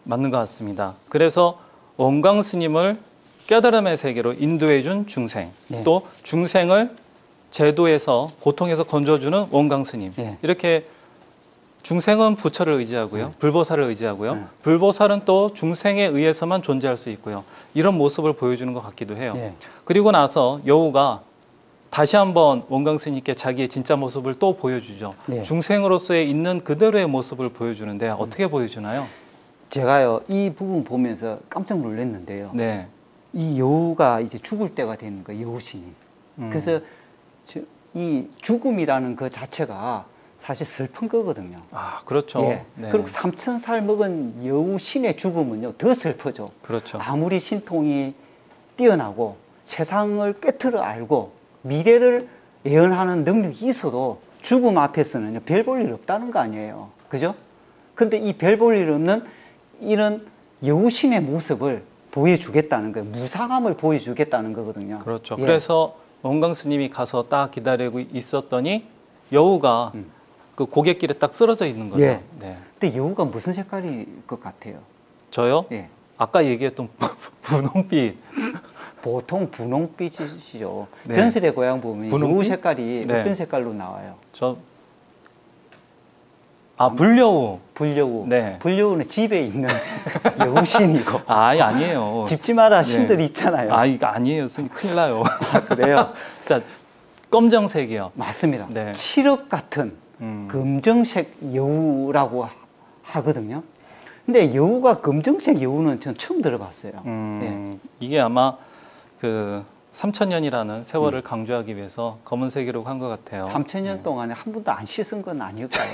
맞는 것 같습니다. 그래서 원광 스님을 깨달음의 세계로 인도해 준 중생, 네. 또 중생을 제도에서 고통에서 건져주는 원광 스님. 네. 이렇게 중생은 부처를 의지하고요. 불보살을 의지하고요. 네. 불보살은 또 중생에 의해서만 존재할 수 있고요. 이런 모습을 보여주는 것 같기도 해요. 네. 그리고 나서 여우가 다시 한번 원광 스님께 자기의 진짜 모습을 또 보여주죠. 네. 중생으로서의 있는 그대로의 모습을 보여주는데 어떻게 보여주나요? 제가요 이 부분 보면서 깜짝 놀랐는데요. 네. 이 여우가 이제 죽을 때가 되는 거예요. 여우신이. 그래서 이 죽음이라는 그 자체가 사실 슬픈 거거든요. 아, 그렇죠. 예. 네. 그리고 3,000살 먹은 여우신의 죽음은요 더 슬프죠. 그렇죠. 아무리 신통이 뛰어나고 세상을 꿰뚫어 알고 미래를 예언하는 능력이 있어도 죽음 앞에서는 별 볼 일 없다는 거 아니에요. 그죠? 근데 이 별 볼 일 없는 이런 여우신의 모습을 보여주겠다는 거예요. 무상함을 보여주겠다는 거거든요. 그렇죠. 예. 그래서 원광 스님이 가서 딱 기다리고 있었더니 여우가 그 고갯길에 딱 쓰러져 있는 거죠. 예. 네. 근데 여우가 무슨 색깔일 것 같아요? 저요? 예. 아까 얘기했던 분홍빛. 보통 분홍빛이시죠. 네. 전설의 고향 보면 분홍빛? 여우 색깔이 네. 어떤 색깔로 나와요? 불여우. 불여우. 네. 불여우는 집에 있는 여우신이고. 아니에요. 집지 마라 네. 신들이 있잖아요. 이거 아니에요. 스님 큰일 나요. 그래요? 자, 검정색이요. 맞습니다. 네. 칠흑 같은 검정색 여우라고 하거든요. 근데 여우가 검정색 여우는 전 처음 들어봤어요. 이게 아마 그 3천년이라는 세월을 강조하기 위해서 검은색이라고 한 것 같아요. 3,000년 동안에 한 번도 안 씻은 건 아닐까요?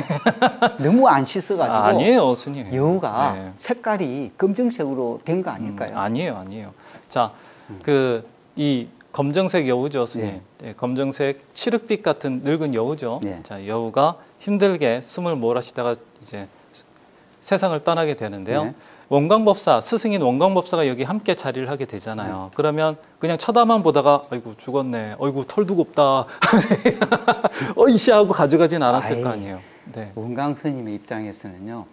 너무 안 씻어가지고 아니에요, 스님. 여우가 네. 색깔이 검정색으로 된 거 아닐까요? 아니에요. 자, 이 검정색 여우죠, 스님. 네, 검정색 칠흑빛 같은 늙은 여우죠. 네. 자, 여우가 힘들게 숨을 몰아쉬다가 이제 세상을 떠나게 되는데요. 네. 원광법사, 스승인 원광법사가 여기 함께 자리를 하게 되잖아요. 그러면 그냥 쳐다만 보다가 아이고 죽었네, 어이구 털 두껍다, 어이씨 하고 가져가진 않았을 거 아니에요. 네. 원광 스님의 입장에서는요,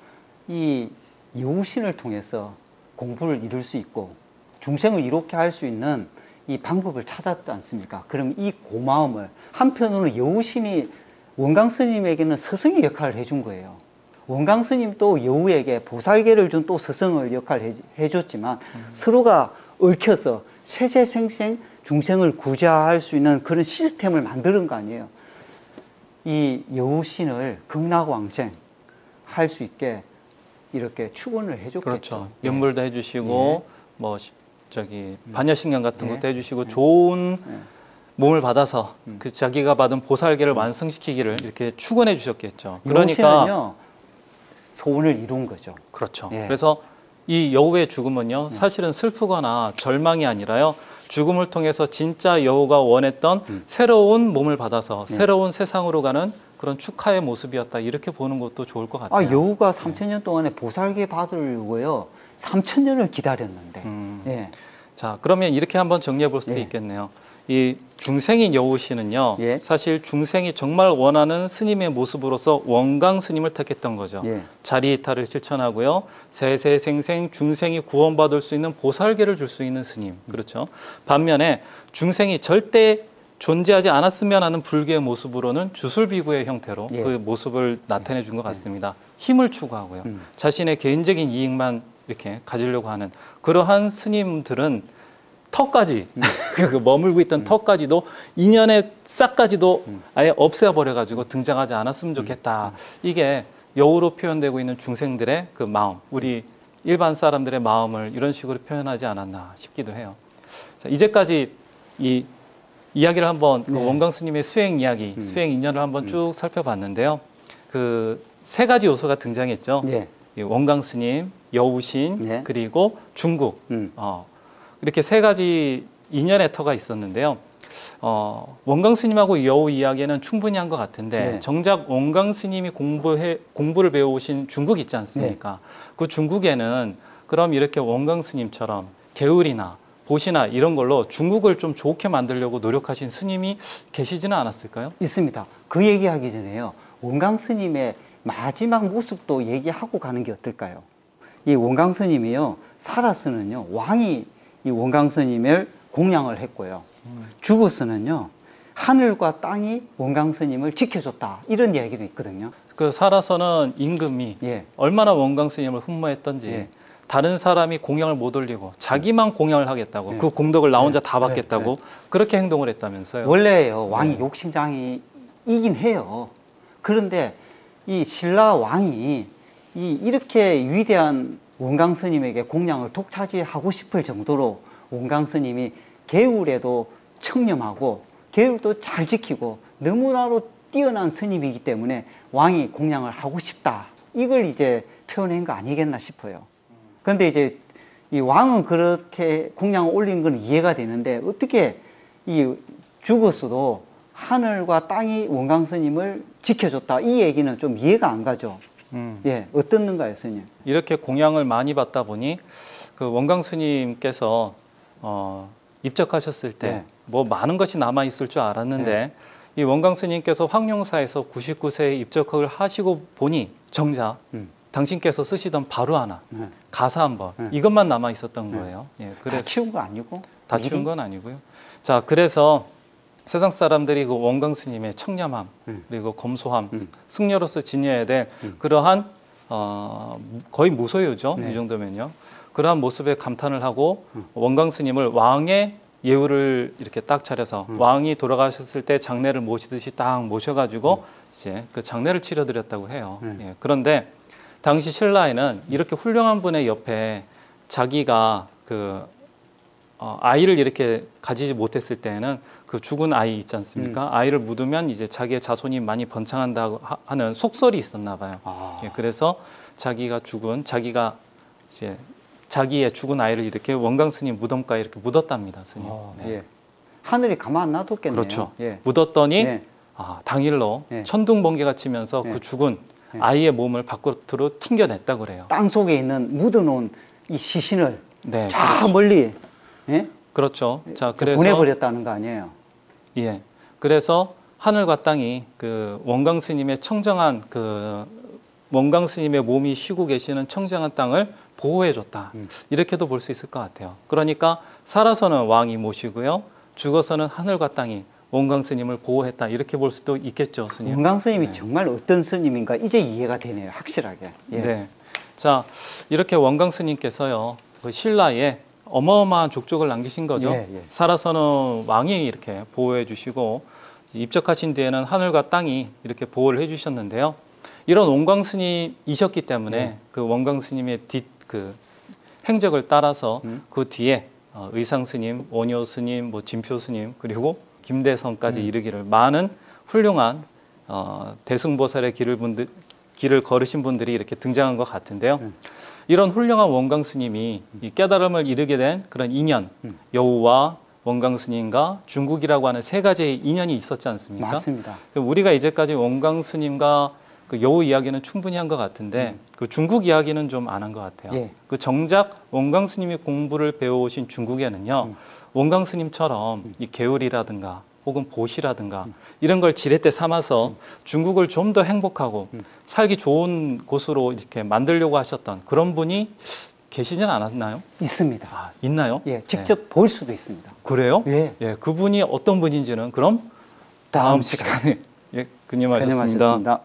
이 여우신을 통해서 공부를 이룰 수 있고 중생을 이롭게 할 수 있는 이 방법을 찾았지 않습니까? 그럼 이 고마움을 한편으로는 여우신이 원광 스님에게는 스승의 역할을 해준 거예요. 원광 스님도 여우에게 보살계를 준 또 스승을 역할을 해줬지만 서로가 얽혀서 세세생생 중생을 구제할 수 있는 그런 시스템을 만드는 거 아니에요. 이 여우신을 극락왕생 할 수 있게 이렇게 축원을 해줬겠죠. 그렇죠. 연물도 해주시고 뭐 반야신경 같은 네. 것도 해주시고 좋은 몸을 받아서 그 자기가 받은 보살계를 완성시키기를 이렇게 축원해 주셨겠죠. 그러니까 여우신은요 소원을 이룬 거죠. 그렇죠. 예. 그래서 이 여우의 죽음은요 사실은 슬프거나 절망이 아니라요 죽음을 통해서 진짜 여우가 원했던 새로운 몸을 받아서 새로운 세상으로 가는 그런 축하의 모습이었다 이렇게 보는 것도 좋을 것 같아요. 여우가 3,000년 동안에 보살계 받으려고요 3,000년을 기다렸는데. 예. 자, 그러면 이렇게 한번 정리해 볼 수도 예. 있겠네요. 이 중생인 여우신은요, 예. 사실 중생이 정말 원하는 스님의 모습으로서 원강 스님을 택했던 거죠. 예. 자리이탈을 실천하고요, 세세생생 중생이 구원받을 수 있는 보살계를 줄 수 있는 스님, 그렇죠. 반면에 중생이 절대 존재하지 않았으면 하는 불교의 모습으로는 주술비구의 형태로 예. 그 모습을 나타내 준 것 같습니다. 힘을 추구하고요, 자신의 개인적인 이익만 이렇게 가지려고 하는 그러한 스님들은 턱까지 그 머물고 있던 턱까지도 인연의 싹까지도 아예 없애버려 가지고 등장하지 않았으면 좋겠다. 이게 여우로 표현되고 있는 중생들의 그 마음, 우리 일반 사람들의 마음을 이런 식으로 표현하지 않았나 싶기도 해요. 자, 이제까지 이 이야기를 한번 그 네. 원강 스님의 수행 이야기, 수행 인연을 한번 쭉 살펴봤는데요. 그 세 가지 요소가 등장했죠. 예. 이 원강 스님, 여우신, 네. 그리고 중국. 이렇게 세 가지 인연의 터가 있었는데요. 원강 스님하고 여우 이야기는 충분히 한 것 같은데 네. 정작 원강 스님이 공부를 배워오신 중국 있지 않습니까? 그 중국에는 그럼 이렇게 원강 스님처럼 게을이나 보시나 이런 걸로 중국을 좀 좋게 만들려고 노력하신 스님이 계시지는 않았을까요? 있습니다. 그 얘기하기 전에요. 원강 스님의 마지막 모습도 얘기하고 가는 게 어떨까요? 이 원강 스님이요, 살아서는요, 왕이 이 원강 스님을 공양을 했고요. 죽어서는요, 하늘과 땅이 원강 스님을 지켜줬다. 이런 이야기도 있거든요. 그 살아서는 임금이 예. 얼마나 원강 스님을 흠모했던지 예. 다른 사람이 공양을 못 올리고 자기만 공양을 하겠다고 예. 그 공덕을 나 혼자 다 예. 받겠다고 그렇게 행동을 했다면서요. 원래요, 왕이 욕심장이 이긴 해요. 그런데 이 신라 왕이 이렇게 위대한 원강 스님에게 공양을 독차지하고 싶을 정도로 원강 스님이 계율에도 청렴하고 계율도 잘 지키고 너무나도 뛰어난 스님이기 때문에 왕이 공양을 하고 싶다. 이걸 이제 표현한 거 아니겠나 싶어요. 그런데 이제 이 왕은 그렇게 공양을 올리는 건 이해가 되는데 어떻게 이 죽었어도 하늘과 땅이 원강 스님을 지켜줬다. 이 얘기는 좀 이해가 안 가죠. 예, 어떻는가요, 스님? 이렇게 공양을 많이 받다 보니 그 원강 스님께서 입적하셨을 때 뭐 많은 것이 남아 있을 줄 알았는데 이 원강 스님께서 황룡사에서 99세에 입적을 하시고 보니 정작 당신께서 쓰시던 바루 하나, 가사 한 번 이것만 남아 있었던 거예요. 예, 다 치운 거 아니고? 다 치운 건 아니고요. 자, 그래서 세상 사람들이 그 원강 스님의 청렴함 그리고 검소함, 승려로서 지녀야 될 그러한 거의 무소유죠. 이 정도면요. 그러한 모습에 감탄을 하고 원강 스님을 왕의 예우를 이렇게 딱 차려서 왕이 돌아가셨을 때 장례를 모시듯이 딱 모셔가지고 이제 그 장례를 치러드렸다고 해요. 예, 그런데 당시 신라에는 이렇게 훌륭한 분의 옆에 자기가 그 아이를 이렇게 가지지 못했을 때에는 그 죽은 아이 있지 않습니까? 아이를 묻으면 이제 자기의 자손이 많이 번창한다고 하는 속설이 있었나 봐요. 예, 그래서 자기가 이제 자기의 죽은 아이를 이렇게 원강 스님 무덤가에 이렇게 묻었답니다, 스님. 네. 예. 하늘이 가만 안 놔뒀겠네요. 그렇죠. 예. 묻었더니 예. 당일로 예. 천둥번개가 치면서 예. 그 죽은 아이의 몸을 밖으로 튕겨냈다 그래요. 땅 속에 있는 묻어놓은 이 시신을 네, 저 멀리 그렇죠. 자, 그래서 보내버렸다는 거 아니에요? 예. 그래서 하늘과 땅이 그 원강 스님의 청정한 그 원강 스님의 몸이 쉬고 계시는 청정한 땅을 보호해줬다. 이렇게도 볼 수 있을 것 같아요. 그러니까 살아서는 왕이 모시고요, 죽어서는 하늘과 땅이 원강 스님을 보호했다. 이렇게 볼 수도 있겠죠, 스님. 원강 스님이 네. 정말 어떤 스님인가 이제 이해가 되네요, 확실하게. 예. 네. 자, 이렇게 원강 스님께서요, 그 신라에 어마어마한 족적을 남기신 거죠. 예, 예. 살아서는 왕이 이렇게 보호해 주시고 입적하신 뒤에는 하늘과 땅이 이렇게 보호를 해 주셨는데요. 이런 원강 스님이셨기 때문에 그 원강 스님의 그 행적을 따라서 그 뒤에 의상 스님, 원효 스님, 뭐 진표 스님 그리고 김대성까지 이르기를 많은 훌륭한 대승보살의 길을 걸으신 분들이 이렇게 등장한 것 같은데요. 이런 훌륭한 원강 스님이 이 깨달음을 이루게 된 그런 인연, 여우와 원강 스님과 중국이라고 하는 세 가지의 인연이 있었지 않습니까? 맞습니다. 우리가 이제까지 원강 스님과 그 여우 이야기는 충분히 한 것 같은데 그 중국 이야기는 좀 안 한 것 같아요. 예. 그 정작 원광 스님이 공부를 배워오신 중국에는요, 원광 스님처럼 이 계율이라든가 혹은 보시라든가 이런 걸 지렛대 삼아서 중국을 좀 더 행복하고 살기 좋은 곳으로 이렇게 만들려고 하셨던 그런 분이 계시진 않았나요? 있습니다. 아, 있나요? 예, 직접 볼 수도 있습니다. 그래요? 예. 예, 그분이 어떤 분인지는 그럼 다음 시간에 예, 그님하셨습니다. 고생하셨습니다.